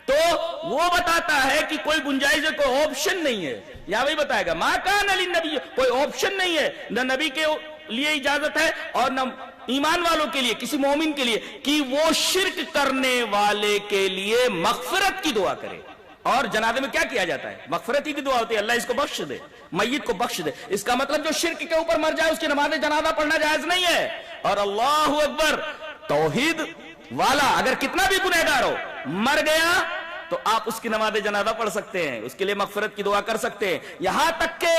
تو وہ بتاتا ہے کہ کوئی گنجائش ہے، کوئی آپشن نہیں ہے۔ یہاں بھی بتائے گا ما كان للنبي، کوئی آپشن نہیں ہے، نہ نبی کے لیے اجازت ہے اور نہ ایمان والوں کے لیے، کسی مومن کے لیے، کہ وہ شرک کرنے والے کے لیے مغفرت کی دعا کرے۔ اور جنازے میں کیا کیا جاتا ہے؟ مغفرت ہی کی دعا ہوتی ہے، اللہ اس کو بخش دے، میت کو بخش دے۔ اس کا مطلب جو شرک کے اوپر مر جائے اس کی نماز جنازہ پڑھنا جائز نہیں ہے۔ اور اللہ اکبر، توحید والا اگر کتنا بھی گنہگار ہو مر گیا تو آپ اس کی نماز جنازہ پڑھ سکتے ہیں، اس کے لیے مغفرت کی دعا کر سکتے ہیں۔ یہاں تک کہ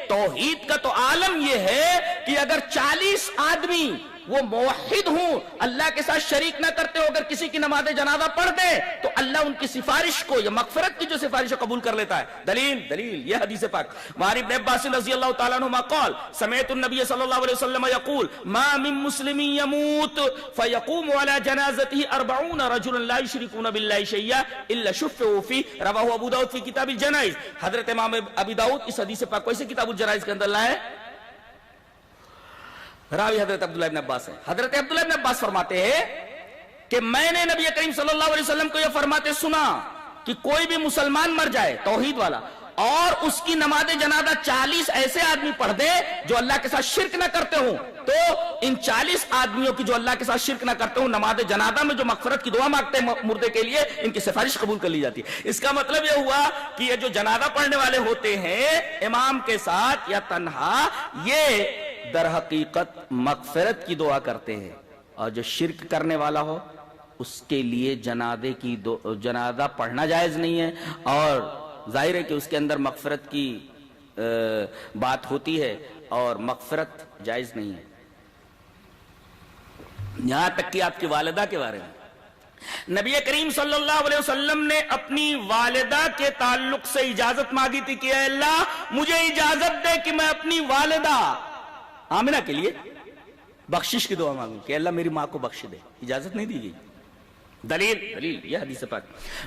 توحید کا تو عالم یہ ہے کہ اگر 40 آدمی وہ موحد ہوں، اللہ کے ساتھ شریک نہ کرتے ہو، اگر کسی کی نماز جنازہ پڑھ دے تو اللہ ان کی سفارش کو یا مغفرت کی جو سفارش کو قبول کر لیتا ہے۔ دلیل یہ حدیث پاک وعن ابن عباس رضی اللہ تعالیٰ عنہما قال سمعت النبي صلی اللہ علیہ وسلم يقول ما من مسلم يموت فيقوم على جنازته 40 رجلا لا يشركون بالله شيئا الا شفعوا فيه، رواه ابو داؤد في کتاب الجنائز۔ حضرت امام ابی داؤد اس حدیث پاک کو اسی کتاب الجنائز کے اندر لائے۔ راوی حضرت عبداللہ ابن عباس ہے۔ حضرت عبداللہ ابن عباس فرماتے ہیں کہ میں نے نبی کریم صلی اللہ علیہ وسلم کو یہ فرماتے سنا کہ کوئی بھی مسلمان مر جائے توحید والا اور اس کی نماز جنازہ 40 ایسے آدمی پڑھ دے جو اللہ کے ساتھ شرک نہ کرتے ہوں، تو ان 40 آدمیوں کی جو اللہ کے ساتھ شرک نہ کرتے ہوں نماز جنازہ میں جو مغفرت کی دعا مانگتے ہیں مردے کے لیے، ان کی سفارش قبول کر لی جاتی ہے۔ اس کا مطلب یہ ہوا کہ یہ جو جنازہ پڑھنے والے ہوتے ہیں امام کے ساتھ یا تنہا، یہ در حقیقت مغفرت کی دعا کرتے ہیں، اور جو شرک کرنے والا ہو اس کے لیے جنازہ پڑھنا جائز نہیں ہے، اور ظاہر ہے کہ اس کے اندر مغفرت کی بات ہوتی ہے اور مغفرت جائز نہیں ہے۔ یہاں تک کہ آپ کی والدہ کے بارے میں نبی کریم صلی اللہ علیہ وسلم نے اپنی والدہ کے تعلق سے اجازت مانگی تھی کہ اے اللہ مجھے اجازت دے کہ میں اپنی والدہ آمنہ کے لیے بخشش کی دعا مانگوں کہ اللہ میری ماں کو بخش دے، اجازت نہیں دی گئی۔ دلیل یہ حدیث پاک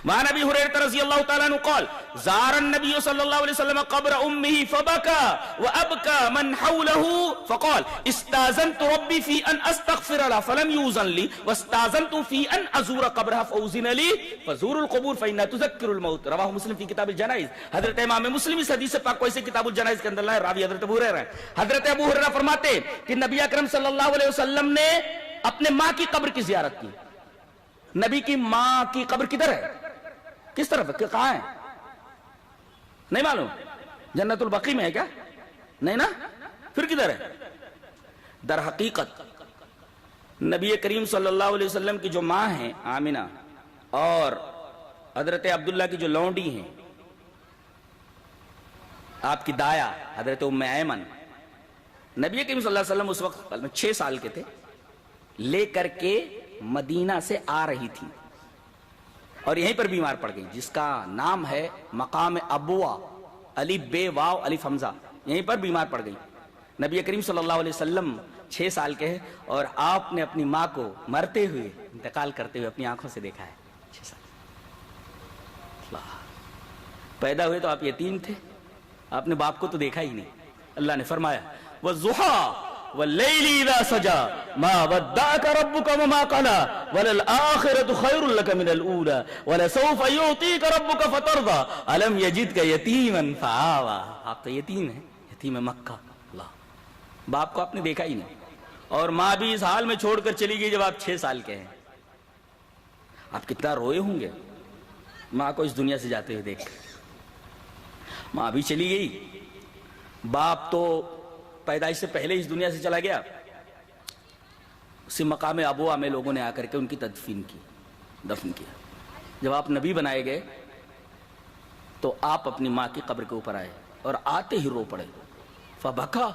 وعن ابی ہریرہ رضی اللہ تعالی عنہ قال زار النبی صلی اللہ علیہ وسلم قبر امه فبكى وابكى من حوله فقال استاذنت ربي في ان استغفر لها فلم يؤذن لي واستاذنت في ان ازور قبرها فاذن لي فزوروا القبور فانها تذكر الموت، رواه مسلم في کتاب الجنائز۔ حضرت امام مسلم اس حدیث پاک کو اسے کتاب الجنائز کے اندر لائے، راوی حضرت ابو ہریرہ ہے۔ حضرت ابو ہریرہ فرماتے کہ نبی اکرم صلی اللہ علیہ وسلم نے اپنے ماں کی قبر کی زیارت کی۔ نبی کی ماں کی قبر کدھر ہے؟ کس طرف ہے؟ کہاں ہے؟ نہیں معلوم؟ جنت البقیع میں ہے کیا؟ نہیں نا؟ پھر کدھر ہے؟ در حقیقت نبی کریم صلی اللہ علیہ وسلم کی جو ماں ہیں آمنہ اور حضرت عبداللہ کی جو لونڈی ہیں، آپ کی دایا حضرت ام ایمن، نبی کریم صلی اللہ علیہ وسلم اس وقت 6 سال کے تھے، لے کر کے مدینہ سے آ رہی تھی اور یہیں پر بیمار پڑ گئی، جس کا نام ہے مقام ابوا، الف بے واو الف حمزہ، یہیں پر بیمار پڑ گئی۔ نبی کریم صلی اللہ علیہ وسلم 6 سال کے ہیں اور آپ نے اپنی ماں کو مرتے ہوئے، انتقال کرتے ہوئے اپنی آنکھوں سے دیکھا ہے۔ 6 سال اللہ، پیدا ہوئے تو آپ یتیم تھے، آپ نے باپ کو تو دیکھا ہی نہیں۔ اللہ نے فرمایا وَالضُّحَىٰ واللیل اذا سجا ما ودعک ربک وما قلا وللآخرۃ خیر لک من الاولی ولسوف یعطیک ربک فترضی الم یجدک یتیما فآوی. آپ تو یتیم ہیں، یتیم مکہ. اللہ، باپ کو آپ نے دیکھا ہی نہیں، اور ماں بھی اس حال میں چھوڑ کر چلی گئی جب آپ 6 سال کے ہیں. آپ کتنا روئے ہوں گے ماں کو اس دنیا سے جاتے ہوئے دیکھ. ماں بھی چلی گئی، باپ تو پیدائش سے پہلے اس دنیا سے چلا گیا. اسی مقام ابوا میں لوگوں نے آ کر کے ان کی دفن کیا. جب آپ نبی بنائے گئے تو آپ اپنی ماں کی قبر کے اوپر آئے اور آتے ہی رو پڑے. فبکا،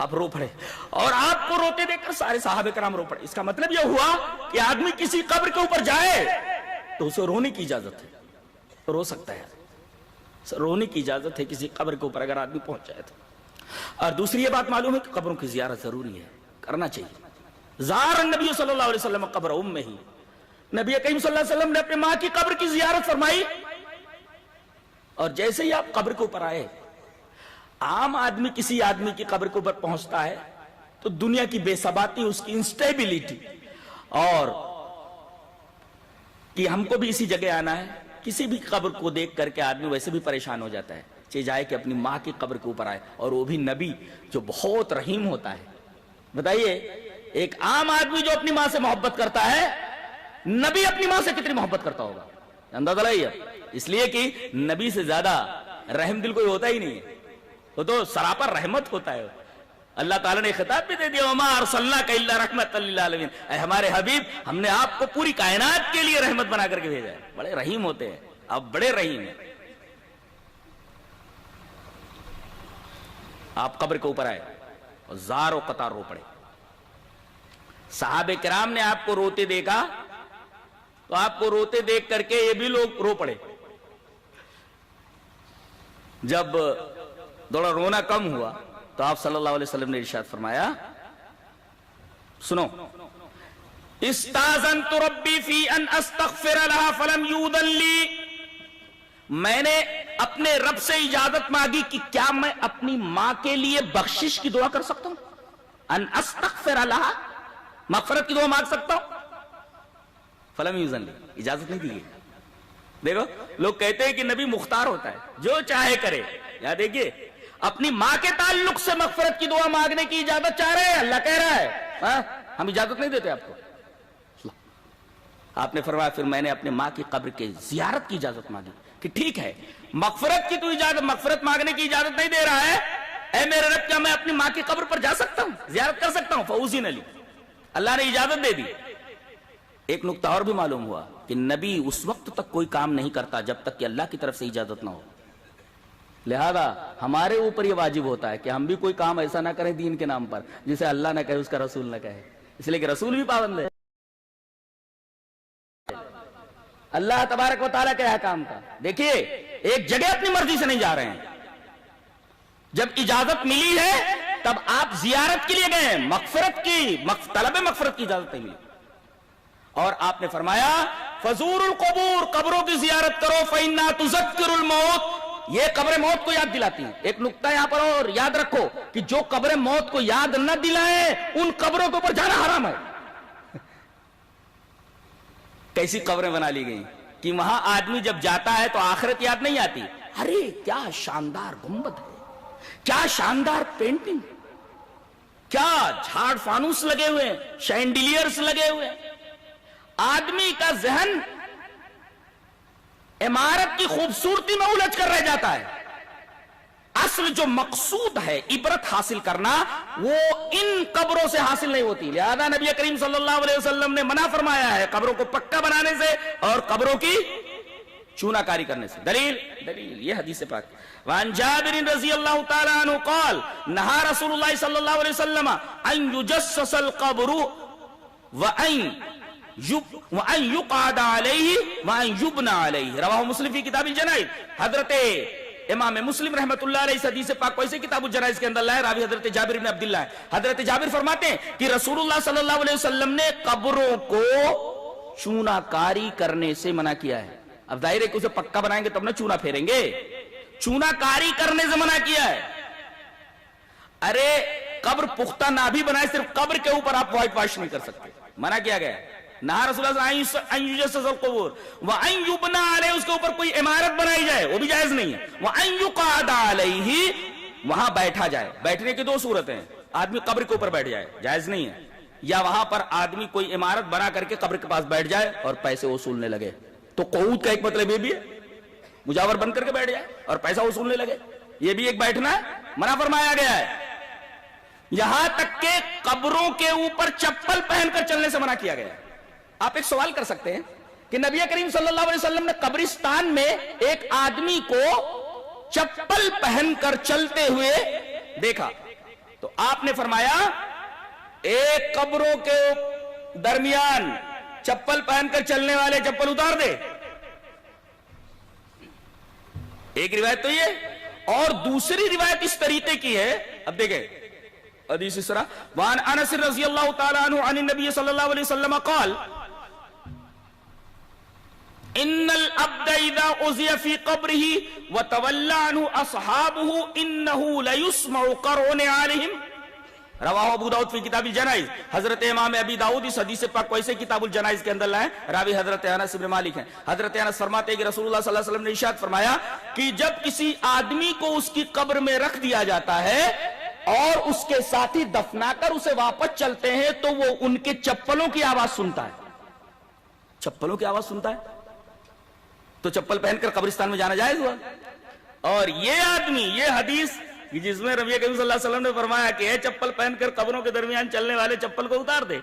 آپ رو پڑے، اور آپ کو روتے دیکھ کر سارے صحابہ کرام رو پڑے. اس کا مطلب یہ ہوا کہ آدمی کسی قبر کے اوپر جائے تو اسے رونے کی اجازت ہے، رو سکتا ہے، رونے کی اجازت ہے کسی قبر کے اوپر اگر آدمی پہنچ جائے تو. اور دوسری یہ بات معلوم ہے کہ قبروں کی زیارت ضروری ہے، کرنا چاہیے. زار النبی صلی اللہ علیہ وسلم قبر امہ، نبی کریم صلی اللہ علیہ وسلم نے اپنے ماں کی قبر کی زیارت فرمائی. اور جیسے ہی آپ قبر کے اوپر آئے، عام آدمی کسی آدمی کی قبر کے اوپر پہنچتا ہے تو دنیا کی بے ثباتی، اس کی انسٹیبلٹی، اور کہ ہم کو بھی اسی جگہ آنا ہے، کسی بھی قبر کو دیکھ کر کے آدمی ویسے بھی پریشان ہو جاتا ہے. چاہے جائے کہ اپنی ماں کی قبر کے اوپر آئے، اور وہ بھی نبی جو بہت رحیم ہوتا ہے. بتائیے ایک عام آدمی جو اپنی ماں سے محبت کرتا ہے، نبی اپنی ماں سے کتنی محبت کرتا ہوگا، اندازہ لائیے. اس لیے کہ نبی سے زیادہ رحم دل کوئی ہوتا ہی نہیں ہے، وہ تو سراپا رحمت ہوتا ہے. اللہ تعالیٰ نے خطاب بھی دے دیا، وما ارسلناک الا رحمۃ للعالمین، اے ہمارے حبیب ہم نے آپ کو پوری کائنات کے لیے رحمت بنا کر کے بھیجا ہے. بڑے رحیم ہوتے ہیں آپ، بڑے رحیم ہیں. آپ قبر کے اوپر آئے اور زار و قطار رو پڑے. صحابہ کرام نے آپ کو روتے دیکھا تو آپ کو روتے دیکھ کر کے یہ بھی لوگ رو پڑے. جب تھوڑا رونا کم ہوا تو آپ صلی اللہ علیہ وسلم نے ارشاد فرمایا، سنو، استاذنت ربی فی ان استغفر لها فلم یؤذن لی، میں نے اپنے رب سے اجازت مانگی کہ کیا میں اپنی ماں کے لیے بخشش کی دعا کر سکتا ہوں، ان استغفر لها، مغفرت کی دعا مانگ سکتا ہوں، فلم یؤذن لی، اجازت نہیں دی گئی. دیکھو لوگ کہتے ہیں کہ نبی مختار ہوتا ہے، جو چاہے کرے. یہاں دیکھیے اپنی ماں کے تعلق سے مغفرت کی دعا مانگنے کی اجازت چاہ رہے ہیں، اللہ کہہ رہا ہے ہم اجازت نہیں دیتے آپ کو. آپ نے فرمایا پھر میں نے اپنے ماں کی قبر کے زیارت کی اجازت مانگی کہ ٹھیک ہے مغفرت کی تو اجازت، مغفرت مانگنے کی اجازت نہیں دے رہا ہے، اے میرے رب کیا میں اپنی ماں کی قبر پر جا سکتا ہوں، زیارت کر سکتا ہوں؟ فأذن لی، اللہ نے اجازت دے دی. ایک نقطہ اور بھی معلوم ہوا کہ نبی اس وقت تک کوئی کام نہیں کرتا جب تک کہ اللہ کی طرف سے اجازت نہ ہو. لہذا ہمارے اوپر یہ واجب ہوتا ہے کہ ہم بھی کوئی کام ایسا نہ کریں دین کے نام پر جسے اللہ نہ کہے، اس کا رسول نہ کہے، اس لیے کہ رسول بھی پابند ہے اللہ تبارک و تعالیٰ کے احکام کا. دیکھیے ایک جگہ اپنی مرضی سے نہیں جا رہے ہیں، جب اجازت ملی ہے تب آپ زیارت کے لیے گئے ہیں، مغفرت کی طلب مغفرت کی اجازت نہیں ملی. اور آپ نے فرمایا فزور القبور، قبروں کی زیارت کرو، فإنها تذکر الموت، یہ قبر موت کو یاد دلاتی ہیں. ایک نقطہ یہاں پر اور یاد رکھو کہ جو قبر موت کو یاد نہ دلائیں ان قبروں کے اوپر جانا حرام ہے. کیسی قبریں بنا لی گئی کہ وہاں آدمی جب جاتا ہے تو آخرت یاد نہیں آتی. ارے کیا شاندار گنبد ہے، کیا شاندار پینٹنگ، کیا جھاڑ فانوس لگے ہوئے ہیں، شینڈیلیئرز لگے ہوئے ہیں. آدمی کا ذہن عمارت کی خوبصورتی میں الجھ کر رہ جاتا ہے. اصل جو مقصود ہے عبرت حاصل کرنا وہ ان قبروں سے حاصل نہیں ہوتی. لہذا نبی کریم صلی اللہ علیہ وسلم نے منع فرمایا ہے قبروں کو پکا بنانے سے اور قبروں کی چونا کاری کرنے سے. دلیل یہ حدیث پاک. وعن جابر رضی اللہ تعالی عنہ قال نہا رسول اللہ صلی اللہ علیہ وسلم ان یجسس القبر وَأَن يُقْعَدَ عَلَيْهِ وَأَن يُبْنَ عَلَيْهِ. رواہ مسلم فی کتاب الجنائز. حضرت امام مسلم رحمت اللہ علیہ اس حدیث پاک کو ایسے کتاب الجنائز کے اندر لائے. راوی حضرت جابر بن عبداللہ ہے. حضرت جابر فرماتے ہیں کہ رسول اللہ صلی اللہ علیہ وسلم نے قبروں کو چونا کاری کرنے سے منع کیا ہے. اب ظاہر ہے کہ اسے پکا بنائیں گے تب نہ چونا پھیریں گے، چونا کاری کرنے سے منع کیا ہے. ارے قبر پختہ نہ بھی بنائے، صرف قبر کے اوپر آپ وائٹ واش نہیں کر سکتے، منع کیا گیا ہے۔ نہا رسول اللہ صلی اللہ علیہ وسلم ان یجسس القبور وان یبنى علیہ، اس کے اوپر کوئی عمارت بنائی جائے وہ بھی جائز نہیں ہے۔ وان یقعد علیہ، وہاں بیٹھا جائے، بیٹھنے کی دو صورتیں ہیں، آدمی قبر کے اوپر بیٹھ جائے جائز نہیں ہے، یا وہاں پر آدمی کوئی عمارت بنا کر کے قبر کے پاس بیٹھ جائے اور پیسے وصولنے لگے۔ تو قعود کا ایک مطلب یہ بھی ہے مجاور بن کر کے بیٹھ جائے اور پیسہ وصولنے لگے، یہ بھی ایک بیٹھنا ہے، منع فرمایا گیا ہے۔ یہاں تک کہ قبروں کے اوپر چپل پہن کر چلنے سے منع کیا گیا ہے۔ آپ ایک سوال کر سکتے ہیں کہ نبی کریم صلی اللہ علیہ وسلم نے قبرستان میں ایک آدمی کو چپل پہن کر چلتے ہوئے دیکھا، تو آپ نے فرمایا ایک قبروں کے درمیان چپل پہن کر چلنے والے چپل اتار دے، ایک روایت تو یہ، اور دوسری روایت اس طریقے کی ہے، اب دیکھیں حدیث اس طرح، وعن انس رضی اللہ تعالی عنہ عن النبی صلی اللہ علیہ وسلم قال ان العبد اذا اذی فی قبرہ وتولى عنہ اصحابہ انہ لیسمع قرع نعالہم، رواہ ابو داؤد فی کتاب الجنائز۔ حضرت امام ابی داؤد اس حدیث پاک کو ایسے کتاب الجنائز کے اندر لائیں، راوی حضرت انس بن مالک ہیں۔ حضرت انس فرماتے ہیں کہ رسول اللہ صلی اللہ علیہ وسلم نے ارشاد فرمایا کہ جب کسی آدمی کو اس کی قبر میں رکھ دیا جاتا ہے اور اس کے ساتھی دفنا کر اسے واپس چلتے ہیں تو وہ ان کے چپلوں کی آواز سنتا ہے، چپلوں کی آواز سنتا ہے، تو چپل پہن کر قبرستان میں جانا جائز ہوا۔ اور یہ آدمی، یہ حدیث جس میں نبی کریم صلی اللہ علیہ وسلم نے فرمایا کہ اے چپل پہن کر قبروں کے درمیان چلنے والے چپل کو اتار دے،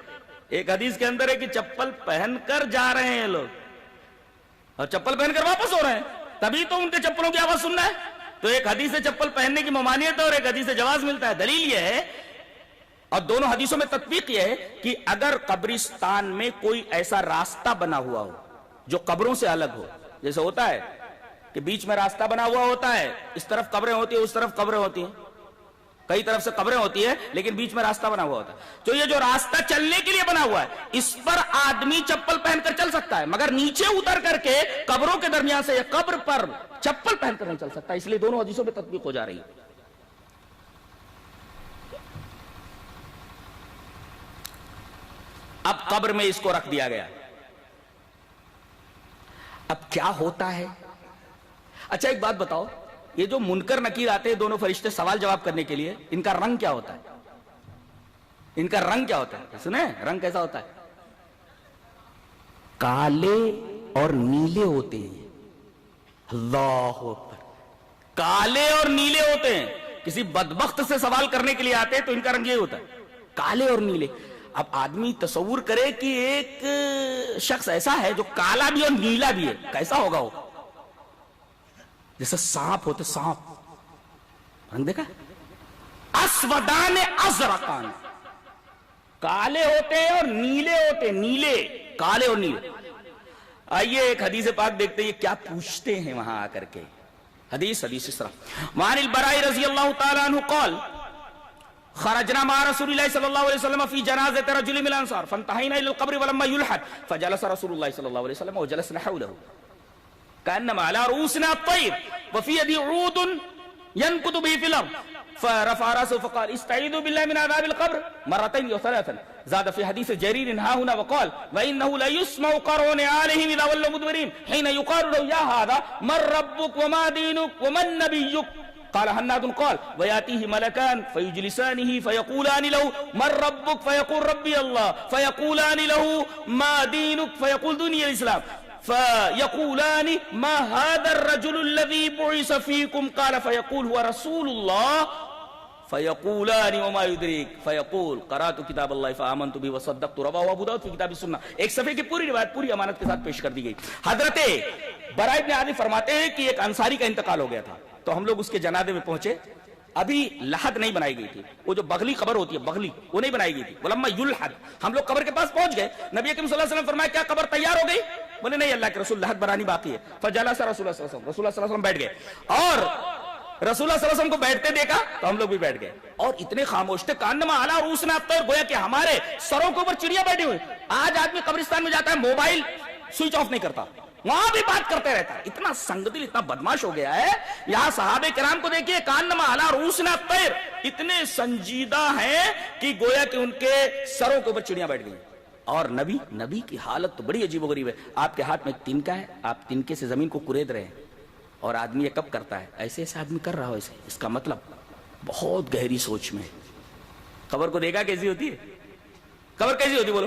ایک حدیث کے اندر ہے کہ چپل پہن کر جا رہے ہیں لوگ اور چپل پہن کر واپس ہو رہے ہیں، تبھی تو ان کے چپلوں کی آواز سننا ہے۔ تو ایک حدیث سے چپل پہننے کی ممانعت ہے اور ایک حدیث سے جواز ملتا ہے۔ دلیل یہ ہے، اور دونوں حدیثوں میں تطبیق یہ ہے کہ اگر قبرستان میں کوئی ایسا راستہ بنا ہوا ہو جو قبروں سے الگ ہو، جیسے ہوتا ہے کہ بیچ میں راستہ بنا ہوا ہوتا ہے، اس طرف قبریں ہوتی ہیں اس طرف قبریں ہوتی ہیں، کئی طرف سے قبریں ہوتی ہیں لیکن بیچ میں راستہ بنا ہوا ہوتا ہے، تو یہ جو راستہ چلنے کے لیے بنا ہوا ہے اس پر آدمی چپل پہن کر چل سکتا ہے، مگر نیچے اتر کر کے قبروں کے درمیان سے قبر پر چپل پہن کر نہیں چل سکتا، اس لیے دونوں حدیثوں پہ تطبیق ہو جا رہی ہے۔ اب قبر میں اس کو رکھ دیا گیا، اب کیا ہوتا ہے؟ اچھا ایک بات بتاؤ، یہ جو منکر نکیر آتے ہیں دونوں فرشتے سوال جواب کرنے کے لیے، ان کا رنگ کیا ہوتا ہے؟ ان کا رنگ کیا ہوتا ہے؟ سنیں رنگ کیسا ہوتا ہے؟ کالے اور نیلے ہوتے ہیں، اللہ اکبر، کالے اور نیلے ہوتے ہیں۔ کسی بدبخت سے سوال کرنے کے لیے آتے ہیں تو ان کا رنگ یہ ہوتا ہے، کالے اور نیلے۔ اب آدمی تصور کرے کہ ایک شخص ایسا ہے جو کالا بھی اور نیلا بھی ہے، کیسا ہوگا وہ؟ جیسے سانپ ہوتے، سانپ رنگ دیکھا، اسودان ازرقان، کالے ہوتے ہیں اور نیلے ہوتے ہیں، نیلے، کالے اور نیلے۔ آئیے ایک حدیث پاک دیکھتے ہیں کیا پوچھتے ہیں وہاں آ کر کے۔ حدیث اس طرح، وعن البراء رضی اللہ تعالی عنہ قال خرجنا مع رسول الله صلى الله عليه وسلم في جنازة رجل من الأنصار فانتهينا إلى القبر ولما يلحد فجلس رسول الله صلى الله عليه وسلم وجلسنا حوله كأنما على رؤوسنا الطير وفي يدي عود ينكت به في الأرض فرفع رأسه فقال استعيذوا بالله من عذاب القبر مرتين وثلاثا. زاد في حديث جرير ها هنا وقال وإنه لا يسمع قرع نعالهم إذا ولوا مدبرين حين يقال له يا هذا من ربك وما دينك ومن نبيك قال هناد قال وياتيه ملكان فيجلسانه فيقولان له من ربك فيقول ربي الله فيقولان له ما دينك فيقول ديني الإسلام فيقولان ما هذا الرجل الذي بعث فيكم قال فيقول هو رسول الله فيقولان وما يدريك فيقول قرأت كتاب الله فآمنت به وصدقت. رواه ابو داؤد في کتاب السنہ. ایک صفحے کی پوری روایت پوری امانت کے ساتھ پیش کر دی گئی. حضرت براء ابن عازب فرماتے ہیں کہ ایک انصاری کا انتقال ہو گیا تھا تو ہم لوگ اس کے جنازے میں پہنچے. ابھی لحد نہیں بنائی گئی تھی, وہ جو بغلی قبر ہوتی ہے بغلی وہ نہیں بنائی گئی تھی. ولما یلحد, ہم لوگ قبر کے پاس پہنچ گئے. نبی اکرم صلی اللہ علیہ وسلم فرمایا کیا قبر تیار ہو گئی؟ بولے نہیں اللہ کے رسول, لحد بنانی باقی ہے. فجلس رسول اللہ صلی اللہ علیہ وسلم, رسول اللہ صلی اللہ علیہ وسلم بیٹھ گئے اور رسول اللہ صلی اللہ علیہ وسلم کو بیٹھتے دیکھا تو ہم لوگ بھی بیٹھ گئے اور اتنے خاموش تھے. کانما علی رؤوسنا الطیر, گویا کہ ہمارے سروں کے اوپر چڑیا بیٹھی ہوئی. آج آدمی قبرستان میں جاتا ہے موبائل سوئچ آف نہیں کرتا, وہاں بھی بات کرتے رہتا ہے. اتنا سنگدل، اتنا بدماش ہو گیا ہے. یہاں صحابہ کرام کو دیکھیے، کانما علی رؤوسنا الطیر، اتنے سنجیدہ ہیں کہ گویا کہ ان کے سروں کے اوپر چڑیاں بیٹھ گئی. اور نبی کی حالت تو بڑی عجیب و غریب ہے. آپ کے ہاتھ میں ایک تنکا ہے، آپ تنکے سے زمین کو کورید رہے ہیں، اور آدمی یہ کب کرتا ہے؟ ایسے ایسے آدمی کر رہا ہو ایسے. اس کا مطلب بہت گہری سوچ میں. قبر کو دیکھا کیسی ہوتی ہے؟ قبر کیسی ہوتی بولو؟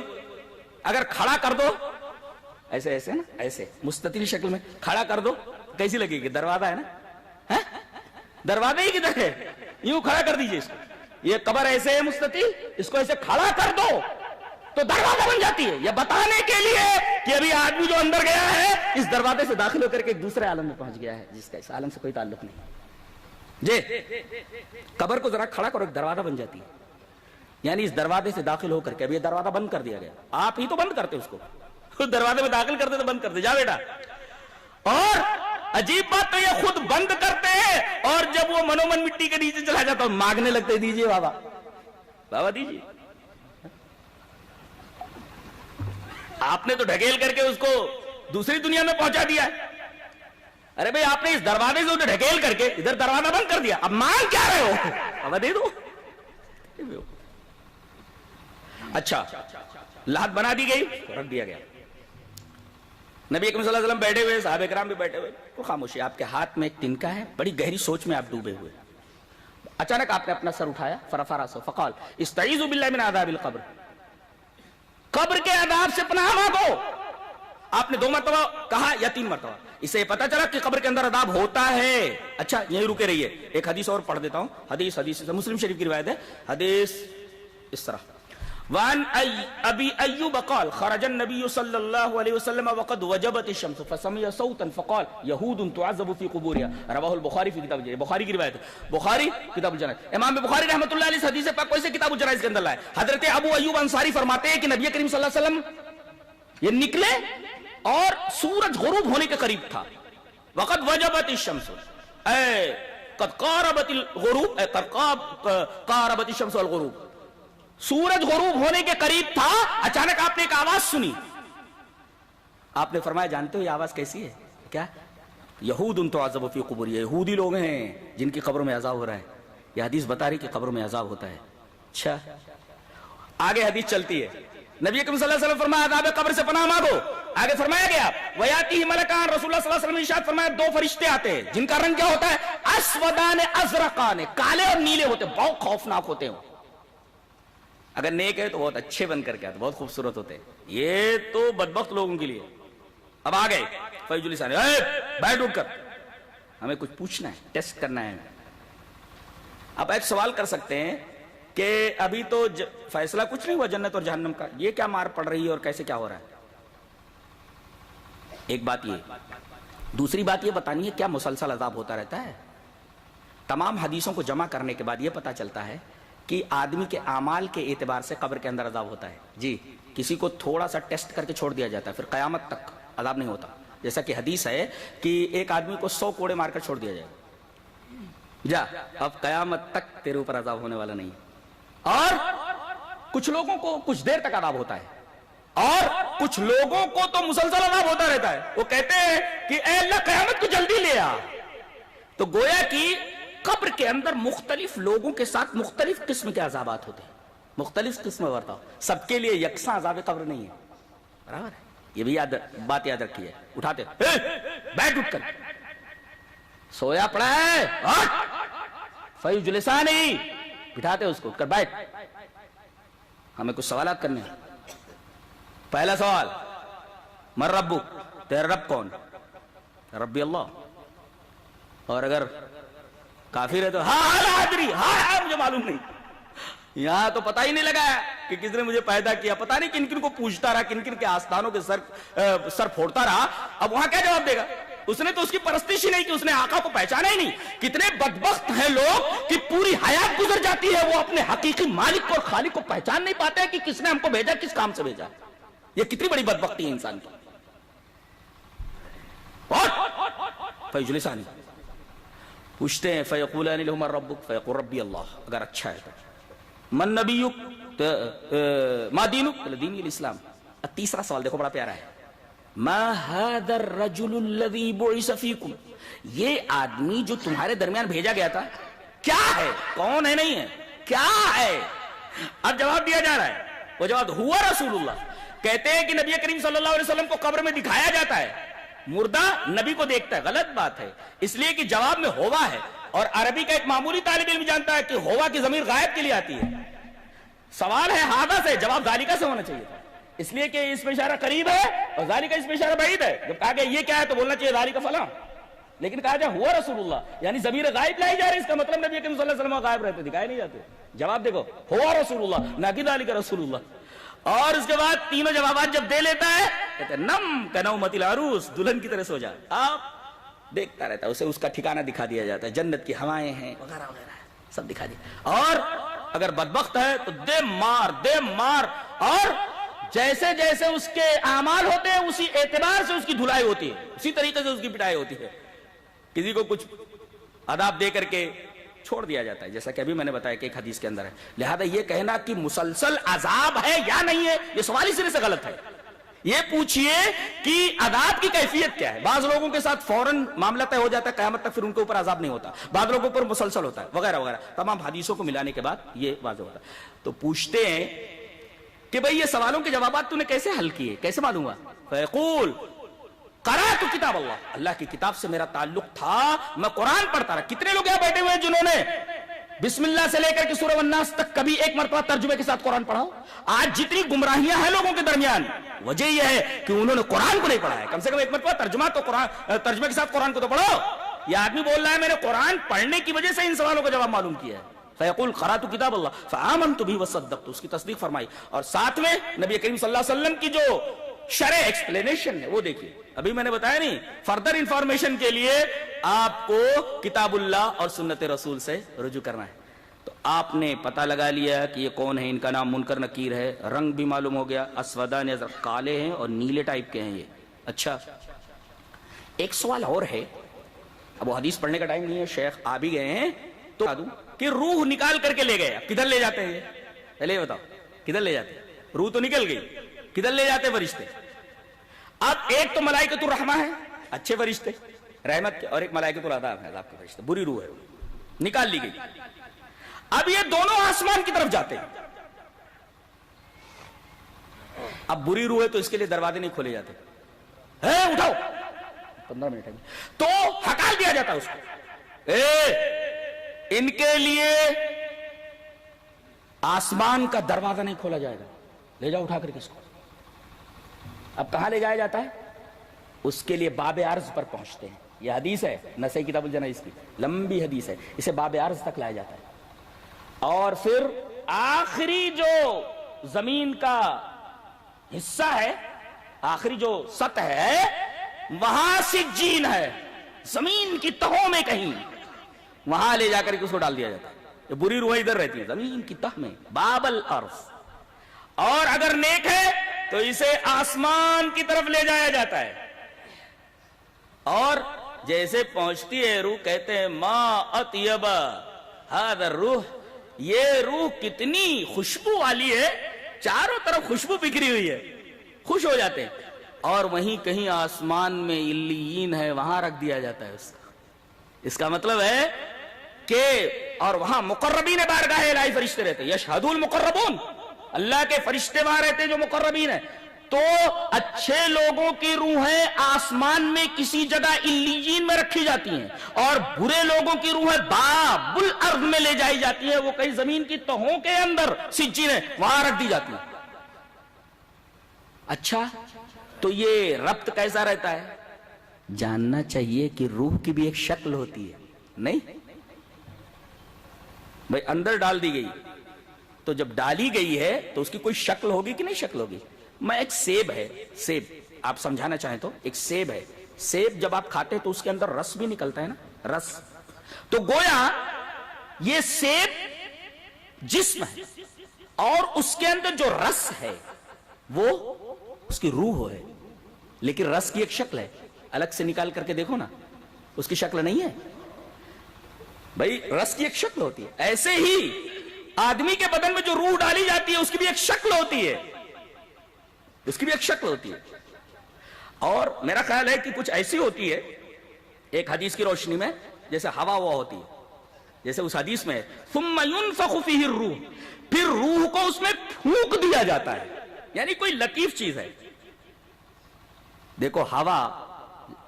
اگر کھڑا کر دو ایسے ایسے نا، ایسے مستطیل شکل میں کھڑا کر دو، کیسی لگے گی؟ دروازہ ہے نا، دروازہ ہی کدھر ہے؟ یوں کھڑا کر دیجئے اس کو. یہ قبر ایسے ہے مستطیل، اس کو ایسے کھڑا کر دو تو دروازہ بن جاتی ہے. یہ بتانے کے لیے کہ ابھی آدمی جو اندر گیا ہے اس دروازے سے داخل ہو کر کے ایک دوسرے عالم میں پہنچ گیا ہے جس کا اس عالم سے کوئی تعلق نہیں. جی قبر کو ذرا کھڑا کرو، ایک دروازہ بن جاتی ہے. یعنی اس دروازے سے داخل ہو کر کے اب یہ دروازہ بند کر دیا گیا. آپ ہی تو بند کرتے اس کو، دروازے میں داخل کرتے تو بند کرتے. جا بیٹا. اور عجیب بات تو یہ خود بند کرتے ہیں، اور جب وہ منومن مٹی کے نیچے چلا جاتا مانگنے لگتے، دیجئے بابا، بابا دیجئے. آپ نے تو ڈھکیل کر کے اس کو دوسری دنیا میں پہنچا دیا ہے. ارے بھئی آپ نے اس دروازے سے اسے ڈھکیل کر کے ادھر دروازہ بند کر دیا، اب مانگ کیا رہے ہو؟ بابا دے دو. اچھا لحد بنا دی گئی، رکھ دیا گیا. نبی اکرم صلی اللہ علیہ وسلم بیٹھے ہوئے، صحابہ کرام بھی بیٹھے ہوئے، تو خاموشی. آپ کے ہاتھ میں ایک تنکا ہے، بڑی گہری سوچ میں آپ ڈوبے ہوئے. اچانک آپ نے اپنا سر اٹھایا، فرفع راسہ فقال استعیذوا باللہ من عذاب القبر، قبر کے عذاب سے پناہ مانگو. آپ نے 2 مرتبہ کہا یا 3 مرتبہ. اس سے یہ پتا چلا کہ قبر کے اندر عذاب ہوتا ہے. اچھا یہیں رکے رہیے، ایک حدیث اور پڑھ دیتا ہوں. حدیث مسلم شریف کی روایت ہے. حدیث اس طرح: وعن ابی ایوب قال خرج النبی صلی اللہ علیہ وسلم وقد وجبت الشمس فسمع صوتا فقال یہود تعذب فی قبورها. رواہ البخاری فی کتاب الجنائز. بخاری کی روایت ہے، بخاری کتاب الجنائز. امام بخاری رحمۃ اللہ علیہ اس حدیث پاک کو اسے کتاب الجنائز کے اندر لائے. حضرت ابو ایوب انصاری فرماتے ہیں کہ نبی کریم صلی اللہ علیہ وسلم یہ نکلے اور سورج غروب ہونے کے قریب تھا. وقد وجبت الشمس، اے قد قاربت الغروب، اے قاربت الشمس والغروب، سورج غروب ہونے کے قریب تھا. اچانک آپ نے ایک آواز سنی. آپ نے فرمایا جانتے ہو یہ آواز کیسی ہے؟ کیا؟ یہود تعذب فی قبورہم، یہودی لوگ ہیں جن کی قبروں میں عذاب ہو رہا ہے. یہ حدیث بتا رہی کہ قبروں میں عذاب ہوتا ہے. اچھا آگے حدیث چلتی ہے. نبی اکرم صلی اللہ علیہ وسلم فرمایا عذاب قبر سے پناہ مانگو. آگے فرمایا گیا ویاتیہ ملکان، رسول اللہ صلی اللہ علیہ وسلم نے ارشاد فرمایا 2 فرشتے آتے ہیں جن کا رنگ کیا ہوتا ہے؟ اسودان ازرقان، کالے اور نیلے ہوتے ہیں، بہت خوفناک ہوتے ہیں. اگر نیک ہے تو بہت اچھے بن کر کے آتے، بہت خوبصورت ہوتے ہیں. یہ تو بدبخت لوگوں کے لیے. اب آ گئے فیض الاسان، بیٹھ اٹھ کر، ہمیں کچھ پوچھنا ہے، ٹیسٹ کرنا ہے. اب ایک سوال کر سکتے ہیں کہ ابھی تو فیصلہ کچھ نہیں ہوا جنت اور جہنم کا، یہ کیا مار پڑ رہی ہے اور کیسے کیا ہو رہا ہے؟ ایک بات یہ. دوسری بات یہ بتانی ہے کیا مسلسل عذاب ہوتا رہتا ہے؟ تمام حدیثوں کو جمع کرنے کے بعد یہ پتا چلتا ہے کہ آدمی کے اعمال کے اعتبار سے قبر کے اندر عذاب ہوتا ہے. جی کسی کو تھوڑا سا ٹیسٹ کر کے چھوڑ دیا جاتا ہے، پھر قیامت تک عذاب نہیں ہوتا. جیسا کہ حدیث ہے کہ ایک آدمی کو 100 کوڑے مار کر چھوڑ دیا جائے، جا اب قیامت تک تیرے اوپر عذاب ہونے والا نہیں. اور کچھ لوگوں کو کچھ دیر تک عذاب ہوتا ہے، اور کچھ لوگوں کو تو مسلسل عذاب ہوتا رہتا ہے. وہ کہتے ہیں کہ اے اللہ قیامت کو جلدی لے آ. تو گویا کہ قبر کے اندر مختلف لوگوں کے ساتھ مختلف قسم کے عذابات ہوتے ہیں، مختلف قسم برتاؤ. سب کے لیے یکساں عذاب قبر نہیں ہے، برابر ہے. یہ بھی بات یاد رکھی ہے. اٹھاتے بیٹھ اٹھ کر، سویا پڑا ہے فیض الاسان ہی، بٹھاتے اس کو اٹھ کر بیٹھ، ہمیں کچھ سوالات کرنے ہیں. پہلا سوال من ربک، تیرا رب کون؟ ربی اللہ. اور اگر کافر ہے تو ہاں مجھے معلوم نہیں. یہاں تو پتہ ہی نہیں لگا کہ کس نے مجھے پیدا کیا، پتہ نہیں کن کن کو پوچھتا رہا، کن کن کے آستانوں کے سر پھوڑتا رہا. اب وہاں کیا جواب دے گا؟ اس نے تو اس کی پرستش ہی نہیں کی، اس نے آقا کو پہچانا ہی نہیں. کتنے بدبخت ہیں لوگ کہ پوری حیات گزر جاتی ہے وہ اپنے حقیقی مالک اور خالق کو پہچان نہیں پاتے کہ کس نے ہم کو بھیجا، کس کام سے بھیجا. یہ کتنی بڑی بدبختی ہے انسان کی. اور فیض الاسانی پوچھتے ہیں فیقولان لہما ربک فیقول ربی اللہ. اگر اچھا ہے تو من نبیک ما دینک؟ دین الاسلام. تیسرا سوال دیکھو بڑا پیارا ہے. ما هذا الرجل الذي بعث فيكم، یہ آدمی جو تمہارے درمیان بھیجا گیا تھا کیا ہے، کون ہے، نہیں ہے، کیا ہے؟ اب جواب دیا جا رہا ہے، وہ جواب ہوا رسول اللہ. کہتے ہیں کہ نبی کریم صلی اللہ علیہ وسلم کو قبر میں دکھایا جاتا ہے، مردہ نبی کو دیکھتا ہے. غلط بات ہے، اس لیے کہ جواب میں ہوا ہے، اور عربی کا ایک معمولی طالب علم جانتا ہے کہ ہوا کی ضمیر غائب کے لیے آتی ہے. سوال ہے ہاذا سے، جواب ذالکہ سے ہونا چاہیے تھا، اس لیے کہ اس میں اشارہ قریب ہے اور ذالکہ اس میں اشارہ بعید ہے. جب کہا کہ یہ کیا ہے تو بولنا چاہیے ذالکہ فلاں، لیکن کہا جائے ہوا رسول اللہ، یعنی ضمیر غائب لائی جا رہی، اس کا مطلب نبی کریم صلی اللہ علیہ وسلم غائب رہتے، دکھائے نہیں جاتے. جواب دیکھو، ہوا رسول اللہ، نہ کہ ذالکہ رسول اللہ. اور اس کے بعد تینوں جوابات جب دے لیتا ہے کہتے ہیں نم کنومت العروس، دلہن کی طرح سو جا. آپ دیکھتا رہتا ہے، اسے اس کا ٹھکانہ دکھا دیا جاتا ہے، جنت کی ہوائیں ہیں وغیرہ وغیرہ سب دکھا دیا. اور اگر بدبخت ہے تو دے مار، اور جیسے جیسے اس کے اعمال ہوتے ہیں اسی اعتبار سے اس کی دھلائی ہوتی ہے، اسی طریقے سے اس کی پٹائی ہوتی ہے. کسی کو کچھ عذاب دے کر کے چھوڑ دیا جاتا ہے، جیسا کہ ابھی میں نے بتایا کہ ایک حدیث کے اندر ہے. لہذا یہ کہنا کہ مسلسل عذاب ہے یا نہیں ہے، یہ سوال ہی سرے سے غلط ہے. یہ پوچھئے کہ عذاب کی کیفیت کیا ہے. بعض لوگوں کے ساتھ فوراً معاملہ طے ہو جاتا ہے قیامت تک، پھر ان کے اوپر عذاب نہیں ہوتا. بعض لوگوں پر مسلسل ہوتا ہے وغیرہ وغیرہ. تمام حدیثوں کو ملانے کے بعد یہ واضح ہوتا ہے. تو پوچھتے ہیں کہ بھئی یہ سوالوں کے جوابات تو نے کیسے حل کیے، کیسے معلوم ہوا؟ فیقول قرأت کتاب اللہ، اللہ کی کتاب سے میرا تعلق تھا، میں قرآن پڑھتا رہا. کتنے لوگ یہاں بیٹھے ہوئے ہیں جنہوں نے بسم اللہ سے لے کر کے سورہ والناس تک کبھی ایک مرتبہ ترجمے کے ساتھ قرآن پڑھا ہو؟ آج جتنی گمراہیاں ہیں لوگوں کے درمیان، وجہ یہ ہے کہ انہوں نے قرآن کو نہیں پڑھا ہے. کم سے کم ایک مرتبہ ترجمے کے ساتھ قرآن کو تو پڑھو. یہ آدمی بول رہا ہے میں نے قرآن پڑھنے کی وجہ سے ان سوالوں کا جواب معلوم کیا ہے. فیقول قرأت کتاب اللہ فآمنت بہ وصدقت، اس کی تصدیق فرمائی. اور ساتھ میں نبی کریم صلی اللہ علیہ وسلم کی جو شرح ایکسپلینیشن ہے وہ دیکھیے. ابھی میں نے بتایا نہیں، فردر انفارمیشن کے لیے آپ کو کتاب اللہ اور سنت رسول سے رجوع کرنا ہے. تو آپ نے پتہ لگا لیا کہ یہ کون ہے، ان کا نام منکر نکیر ہے، رنگ بھی معلوم ہو گیا، اسودان ازرق، کالے ہیں اور نیلے ٹائپ کے ہیں یہ. اچھا ایک سوال اور ہے، اب وہ حدیث پڑھنے کا ٹائم نہیں ہے، شیخ آ بھی گئے ہیں تو بتا دوں کہ روح نکال کر کے لے گئے. کدھر لے جاتے ہیں؟ پہلے بتاؤ کدھر لے جاتے ہیں؟ روح تو نکل گئی، کدھر لے جاتے فرشتے؟ اب ایک تو ملائکۃ الرحمہ ہے، اچھے فرشتے رحمت کے، اور ایک ملائکۃ العذاب ہے، عذاب کے فرشتے، بری روح ہے، نکال لی گئی. اب یہ دونوں آسمان کی طرف جاتے ہیں. اب بری روح ہے تو اس کے لیے دروازے نہیں کھولے جاتے، اٹھاؤ 15 منٹ ہے تو ہٹا دیا جاتا ہے اس کو. ان کے لیے آسمان کا دروازہ نہیں کھولا جائے گا، لے جاؤ اٹھا کر کے اس کو. اب کہاں لے جایا جاتا ہے؟ اس کے لیے باب عرض پر پہنچتے ہیں. یہ حدیث ہے نسائی کتاب الجنائز کی، لمبی حدیث ہے. اسے باب عرض تک لایا جاتا ہے، اور پھر آخری جو زمین کا حصہ ہے، آخری جو سطح ہے، وہاں سجین ہے، زمین کی تہوں میں کہیں، وہاں لے جا کر کے اس کو ڈال دیا جاتا ہے. یہ بری روح ادھر رہتی ہے زمین کی تہ میں، باب الارض. اور اگر نیک ہے تو اسے آسمان کی طرف لے جایا جاتا ہے. اور جیسے پہنچتی ہے روح، کہتے ہیں ما اطیب ھذا الروح، یہ روح کتنی خوشبو والی ہے، چاروں طرف خوشبو بکھری ہوئی ہے، خوش ہو جاتے ہیں. اور وہیں کہیں آسمان میں علیین ہے، وہاں رکھ دیا جاتا ہے اس کا مطلب ہے کہ اور وہاں مقربین بارگاہ الہی فرشتے رہتے ہیں، یشہد المقربون، اللہ کے فرشتے وہاں رہتے ہیں جو مقربین ہیں. تو اچھے لوگوں کی روحیں آسمان میں کسی جگہ علیین میں رکھی جاتی ہیں، اور برے لوگوں کی روحیں باب الارض میں لے جائی جاتی ہیں، وہ کہیں زمین کی تہوں کے اندر سجین ہے، وہاں رکھ دی جاتی ہیں. اچھا تو یہ ربط کیسا رہتا ہے؟ جاننا چاہیے کہ روح کی بھی ایک شکل ہوتی ہے، نہیں بھائی اندر ڈال دی گئی تو جب ڈالی گئی ہے تو اس کی کوئی شکل ہوگی کہ نہیں شکل ہوگی؟ میں ایک سیب ہے، سیب آپ سمجھانا چاہیں تو ایک سیب ہے، سیب جب آپ کھاتے تو اس کے اندر رس بھی نکلتا ہے نا، رس. تو گویا یہ سیب جسم ہے اور اس کے اندر جو رس ہے وہ اس کی روح ہے، لیکن رس کی ایک شکل ہے، الگ سے نکال کر کے دیکھو نا اس کی شکل نہیں ہے بھائی، رس کی ایک شکل ہوتی ہے. ایسے ہی آدمی کے بدن میں جو روح ڈالی جاتی ہے اس کی بھی ایک شکل ہوتی ہے، اس کی بھی ایک شکل ہوتی ہے. اور میرا خیال ہے کہ کچھ ایسی ہوتی ہے ایک حدیث کی روشنی میں، جیسے ہوا ہوتی ہے، جیسے اس حدیث میں ثم ينفخ فيه الروح، پھر روح کو اس میں پھونک دیا جاتا ہے، یعنی کوئی لطیف چیز ہے. دیکھو ہوا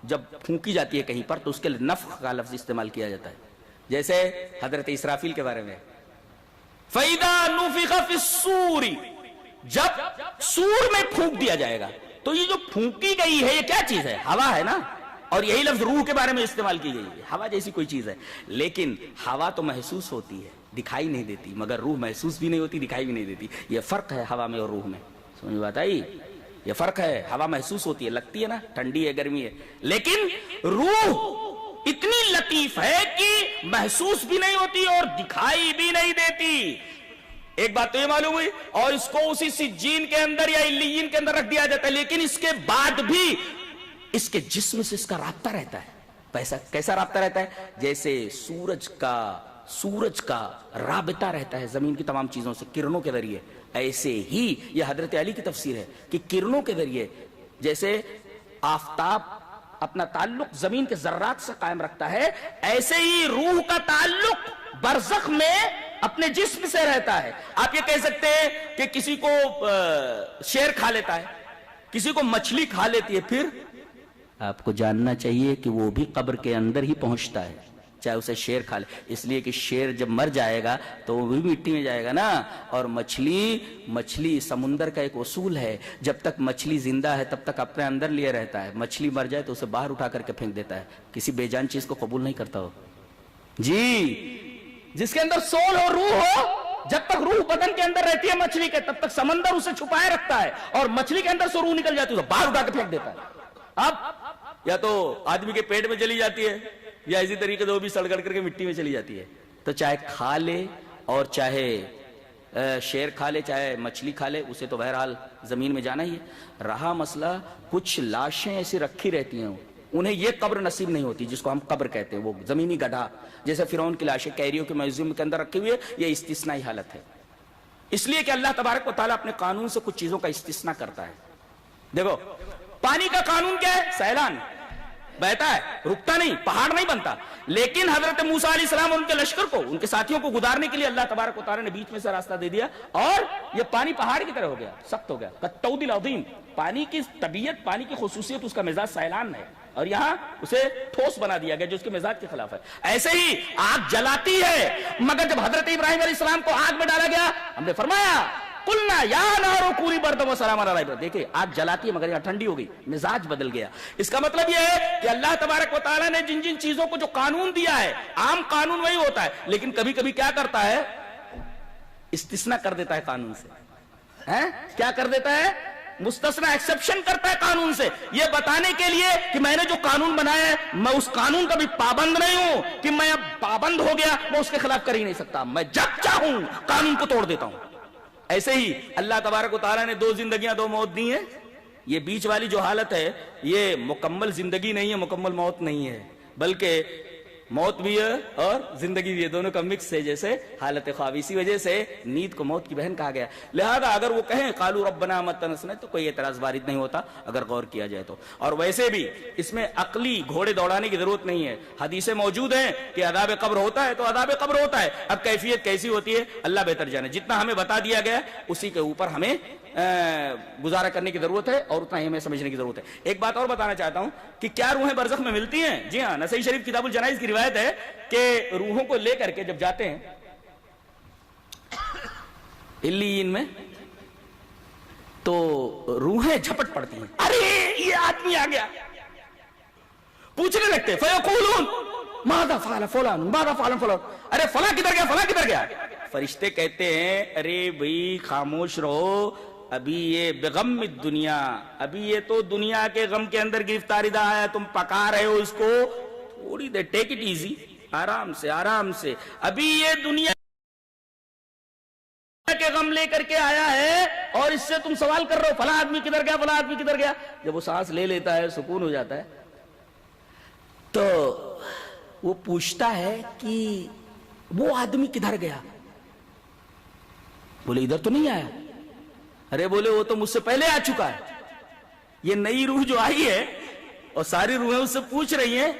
جب پھونکی جاتی ہے کہیں پر تو اس کے لیے نفخ کا لفظ استعمال کیا جاتا ہے، جیسے حضرت اسرافیل کے بارے میں فَإِذَا نُفِخَ فِي الصُّورِ، جب سور میں پھونک دیا جائے گا. تو یہ جو پھونکی گئی ہے یہ کیا چیز ہے؟ ہوا ہے نا. اور یہی لفظ روح کے بارے میں استعمال کی گئی ہے. ہوا جیسی کوئی چیز ہے، لیکن ہوا تو محسوس ہوتی ہے، دکھائی نہیں دیتی، مگر روح محسوس بھی نہیں ہوتی، دکھائی بھی نہیں دیتی. یہ فرق ہے ہوا میں اور روح میں. سمجھ بات آئی؟ یہ فرق ہے. ہوا محسوس ہوتی ہے، لگتی ہے نا، ٹھنڈی ہے، گرمی ہے، لیکن روح اتنی لطیف ہے کہ محسوس بھی نہیں ہوتی اور دکھائی بھی نہیں دیتی. ایک بات تو یہ معلوم ہوئی، اور اس کو اسی سجین کے اندر یا علیین کے اندر رکھ دیا جاتا ہے، لیکن اس کے بعد بھی اس کے جسم سے اس کا رابطہ رہتا ہے. کیسا رابطہ رہتا ہے؟ جیسے سورج کا رابطہ رہتا ہے زمین کی تمام چیزوں سے کرنوں کے ذریعے، ایسے ہی یہ حضرت علی کی تفسیر ہے کہ کرنوں کے ذریعے جیسے آفتاب اپنا تعلق زمین کے ذرات سے قائم رکھتا ہے، ایسے ہی روح کا تعلق برزخ میں اپنے جسم سے رہتا ہے. آپ یہ کہہ سکتے ہیں کہ کسی کو شیر کھا لیتا ہے، کسی کو مچھلی کھا لیتی ہے، پھر آپ کو جاننا چاہیے کہ وہ بھی قبر کے اندر ہی پہنچتا ہے، چاہے اسے شیر کھا لے. اس لیے کہ شیر جب مر جائے گا تو وہ بھی مٹی میں جائے گا نا. اور مچھلی سمندر کا ایک اصول ہے، جب تک مچھلی زندہ ہے تب تک اپنے اندر لیے رہتا ہے، مچھلی مر جائے تو اسے باہر اٹھا کر کے پھینک دیتا ہے، کسی بے جان چیز کو قبول نہیں کرتا ہو. جی جس کے اندر سول ہو، روح ہو، جب تک روح بدن کے اندر رہتی ہے مچھلی کے، تب تک سمندر اسے چھپائے رکھتا ہے، اور مچھلی کے اندر سے روح نکل جاتی ہے تو باہر اٹھا کے پھینک دیتا ہے. اب یا تو آدمی کے پیٹ میں چلی جاتی ہے یا اسی طریقے سے وہ بھی سڑگڑ کر کے مٹی میں چلی جاتی ہے. تو چاہے کھا لے اور چاہے شیر کھا لے چاہے مچھلی کھا لے، اسے تو بہرحال زمین میں جانا ہی ہے. رہا مسئلہ کچھ لاشیں ایسی رکھی رہتی ہیں، انہیں یہ قبر نصیب نہیں ہوتی جس کو ہم قبر کہتے ہیں، وہ زمینی گڈھا، جیسے فرعون کی لاشیں کیریوں کے میوزیم کے اندر رکھی ہوئی ہے. یہ استثنائی حالت ہے، اس لیے کہ اللہ تبارک و تعالیٰ اپنے قانون سے کچھ چیزوں کا استثناء کرتا ہے. دیکھو پانی کا قانون کیا ہے؟ سیلان بہتا ہے، رکتا نہیں، پہاڑ نہیں بنتا. لیکن حضرت موسیٰ علیہ السلام اور ان کے لشکر کو، ان کے ساتھیوں کو گزارنے کے لیے اللہ تبارک و تعالیٰ نے بیچ میں سے راستہ دے دیا، اور یہ پانی پہاڑ کی طرح ہو گیا، سخت ہو گیا. کالطود العظیم. پانی کی طبیعت، پانی کی خصوصیت، اس کا مزاج سیلان ہے، اور یہاں اسے ٹھوس بنا دیا گیا جو اس کے مزاج کے خلاف ہے. ایسے ہی آگ جلاتی ہے، مگر جب حضرت ابراہیم علیہ السلام کو آگ میں ڈالا گیا، ہم نے فرمایا قلنا یا نار کونی بردا وسلاما علی ابراہیم. دیکھیں آگ جلاتی ہے مگر یہاں ٹھنڈی ہو گئی، مزاج بدل گیا. اس کا مطلب یہ ہے کہ اللہ تبارک و تعالیٰ نے جن جن چیزوں کو جو قانون دیا ہے، عام قانون وہی ہوتا ہے، لیکن کبھی کبھی کیا کرتا ہے؟ استثناء کر دیتا ہے قانون سے. کیا کر دیتا ہے؟ مستثنا، ایکسپشن کرتا ہے قانون سے، یہ بتانے کے لیے کہ میں نے جو قانون بنایا ہے میں اس قانون کا بھی پابند نہیں ہوں کہ میں اب پابند ہو گیا، میں اس کے خلاف کر ہی نہیں سکتا، میں جب چاہوں قانون کو توڑ دیتا ہوں. ایسے ہی اللہ تبارک و تعالیٰ نے 2 زندگیاں 2 موت دی ہیں. یہ بیچ والی جو حالت ہے یہ مکمل زندگی نہیں ہے، مکمل موت نہیں ہے، بلکہ موت بھی ہے اور زندگی بھی ہے، دونوں کا مکس ہے، جیسے حالت خواب. اسی وجہ سے نیند کو موت کی بہن کہا گیا. لہذا اگر وہ کہیں قالوا ربنا متنا سنة تو کوئی اعتراض وارد نہیں ہوتا اگر غور کیا جائے تو. اور ویسے بھی اس میں عقلی گھوڑے دوڑانے کی ضرورت نہیں ہے. حدیثیں موجود ہیں کہ عذاب قبر ہوتا ہے تو عذاب قبر ہوتا ہے. اب کیفیت کیسی ہوتی ہے اللہ بہتر جانے. جتنا ہمیں بتا دیا گیا اسی کے اوپر ہمیں گزارا کرنے کی ضرورت ہے اور اتنا ہی ہمیں سمجھنے کی ضرورت ہے. ایک بات اور بتانا چاہتا ہوں کہ کیا روحیں برزخ میں ملتی ہیں؟ جی ہاں، نسائی شریف کتاب الجنائز کی روایت ہے کہ روحوں کو لے کر کے جب جاتے ہیں علیین میں تو روحیں جھپٹ پڑتی ہیں، ارے یہ آدمی آ گیا، پوچھنے لگتے فیقولون ماذا فعل فلان ماذا فعل فلان، ارے فلاں کدھر گیا فلاں کدھر گیا. فرشتے کہتے ہیں ارے بھائی خاموش رہو، ابھی یہ بغم الدنیا، ابھی یہ تو دنیا کے غم کے اندر گرفتاری دا ہے، تم پکا رہے ہو اس کو، تھوڑی دیر ٹیک اٹ ایزی، آرام سے آرام سے، ابھی یہ دنیا کے غم لے کر کے آیا ہے اور اس سے تم سوال کر رہے ہو فلاں آدمی کدھر گیا فلاں آدمی کدھر گیا. جب وہ سانس لے لیتا ہے سکون ہو جاتا ہے تو وہ پوچھتا ہے کہ وہ آدمی کدھر گیا؟ بولے ادھر تو نہیں آیا. ارے بولے وہ تو مجھ سے پہلے آ چکا ہے. یہ نئی روح جو آئی ہے اور ساری روحیں اس سے پوچھ رہی ہیں،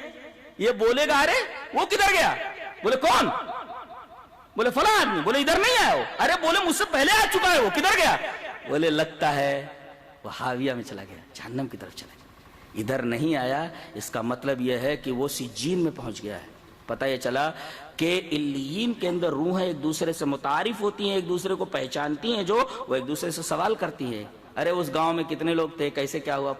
یہ بولے گا ارے وہ کدھر گیا؟ بولے کون؟ بولے فلاں آدمی۔ بولے ادھر نہیں آیا وہ۔ ارے بولے مجھ سے پہلے آ چکا ہے وہ، کدھر گیا؟ بولے لگتا ہے وہ حاویہ میں چلا گیا، جہنم کی طرف چلا گیا، ادھر نہیں آیا۔ اس کا مطلب یہ ہے کہ وہ سجین میں پہنچ گیا ہے۔ پتہ یہ چلا کہ علیین کے اندر روحیں ایک دوسرے سے متعارف ہوتی ہیں، ایک دوسرے کو پہچانتی ہیں، جو وہ ایک دوسرے سے سوال کرتی ہیں، ارے اس گاؤں میں کتنے لوگ تھے، کیسے کیا ہوا،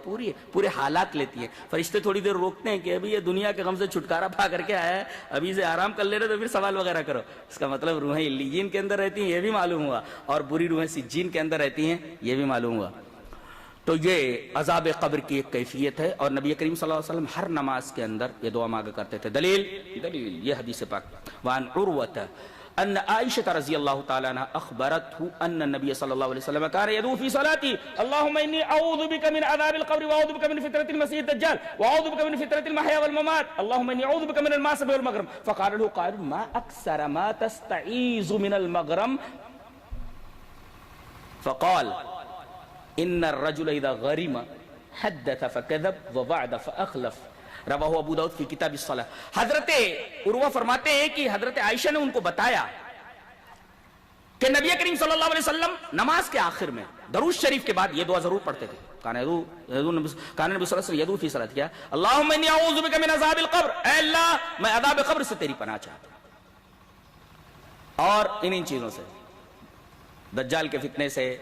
پورے حالات لیتی ہیں۔ فرشتے تھوڑی دیر روکتے ہیں کہ ابھی یہ دنیا کے غم سے چھٹکارا پا کر کے آیا ہے، ابھی سے آرام کر لے رہے تو پھر سوال وغیرہ کرو۔ اس کا مطلب روحیں علیین کے اندر رہتی ہیں، یہ بھی معلوم ہوا، اور بری روحیں سجین کے اندر رہتی ہیں، یہ بھی معلوم ہوا۔ تو یہ عذاب قبر کی ایک کیفیت ہے، اور نبی کریم صلی اللہ علیہ وسلم ہر نماز کے اندر یہ دعا مانگا کرتے تھے۔ دلیل یہ حدیث پاک، وعن عروۃ ان عائشہ رضی اللہ تعالی عنہ اخبرته ان النبي صلی اللہ علیہ وسلم كان يدعو في صلاته اللهم اني اعوذ بك من عذاب القبر واعوذ بك من فتنة المسيح الدجال واعوذ بك من فتنة المحيا والممات اللهم اني اعوذ بك من الماسب والمغرم فقال له قائل ما اكثر ما تستعيذ من المغرم فقال ان الرجل اذا غرم حدث فكذب ووعد فاخلف رواہ ابو داؤد فی کتاب الصلاۃ۔ حضرت عروہ فرماتے ہیں کہ حضرت عائشہ نے ان کو بتایا کہ نبی کریم صلی اللہ علیہ وسلم نماز کے آخر میں درود شریف کے بعد یہ دعا ضرور پڑھتے تھے۔ کان نبی صلی اللہ علیہ وسلم یدعو فی صلاۃ، کیا اللہم انی اعوذ بک من عذاب القبر، اے اللہ میں عذاب قبر سے تیری پناہ چاہتا ہوں، اور ان چیزوں سے، دجال کے فتنے سے،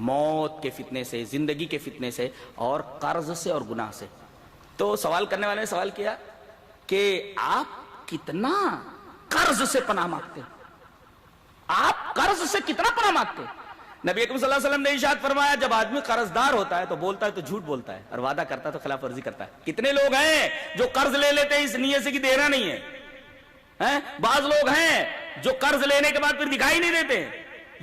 موت کے فتنے سے، زندگی کے فتنے سے، اور قرض سے اور گناہ سے۔ تو سوال کرنے والے نے سوال کیا کہ آپ کتنا قرض سے پناہ مانگتے، آپ قرض سے کتنا پناہ مانگتے؟ نبی اکرم صلی اللہ علیہ وسلم نے ارشاد فرمایا جب آدمی قرض دار ہوتا ہے تو بولتا ہے تو جھوٹ بولتا ہے، اور وعدہ کرتا ہے تو خلاف ورزی کرتا ہے۔ کتنے لوگ ہیں جو قرض لے لیتے ہیں اس نیت سے کہ دینا نہیں ہے، بعض لوگ ہیں جو قرض لینے کے بعد پھر دکھائی نہیں دیتے،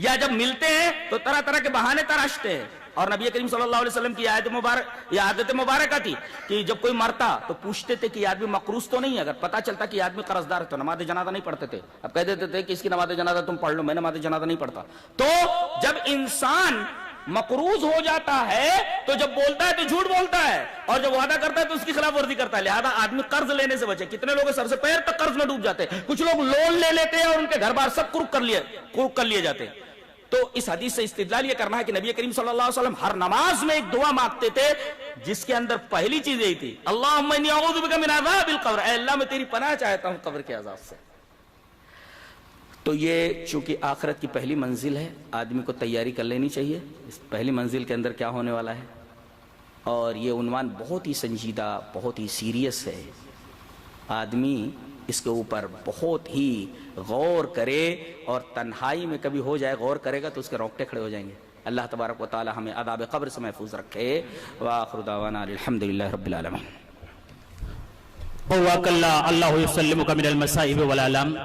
یا جب ملتے ہیں تو طرح طرح کے بہانے تراشتے ہیں۔ اور نبی کریم صلی اللہ علیہ وسلم کی عادت مبارکہ تھی کہ جب کوئی مرتا تو پوچھتے تھے کہ یہ آدمی مقروض تو نہیں ہے، اگر پتا چلتا کہ یہ آدمی قرض دار ہے تو نماز جنازہ نہیں پڑھتے تھے، اب کہہ دیتے تھے کہ اس کی نماز جنازہ تم پڑھ لو، میں نماز جنازہ نہیں پڑھتا۔ تو جب انسان مقروض ہو جاتا ہے تو جب بولتا ہے تو جھوٹ بولتا ہے، اور جب وعدہ کرتا ہے تو اس کی خلاف ورزی کرتا ہے، لہذا آدمی قرض لینے سے بچے۔ کتنے لوگ سر سے پیر تک قرض میں ڈوب جاتے ہیں، کچھ لوگ لون لے لیتے ہیں اور ان کے گھر بار سب کرک کر لیے جاتے ہیں۔ تو اس حدیث سے استدلال یہ کرنا ہے کہ نبی کریم صلی اللہ علیہ وسلم ہر نماز میں ایک دعا مانگتے تھے جس کے اندر پہلی چیز یہی تھی اللہم انی اعوذ بک من عذاب القبر، اے اللہ میں تیری پناہ چاہتا ہوں قبر کے عذاب سے۔ تو یہ چونکہ آخرت کی پہلی منزل ہے، آدمی کو تیاری کر لینی چاہیے اس پہلی منزل کے اندر کیا ہونے والا ہے، اور یہ عنوان بہت ہی سنجیدہ، بہت ہی سیریس ہے، آدمی اس کے اوپر بہت ہی غور کرے، اور تنہائی میں کبھی ہو جائے غور کرے گا تو اس کے رونگٹے کھڑے ہو جائیں گے۔ اللہ تبارک و تعالی ہمیں عذاب قبر سے محفوظ رکھے۔ وآخر دعوانا الحمدللہ رب العالمین۔ قواک اللہ، اللہ یسلمک من المصائب والآلام۔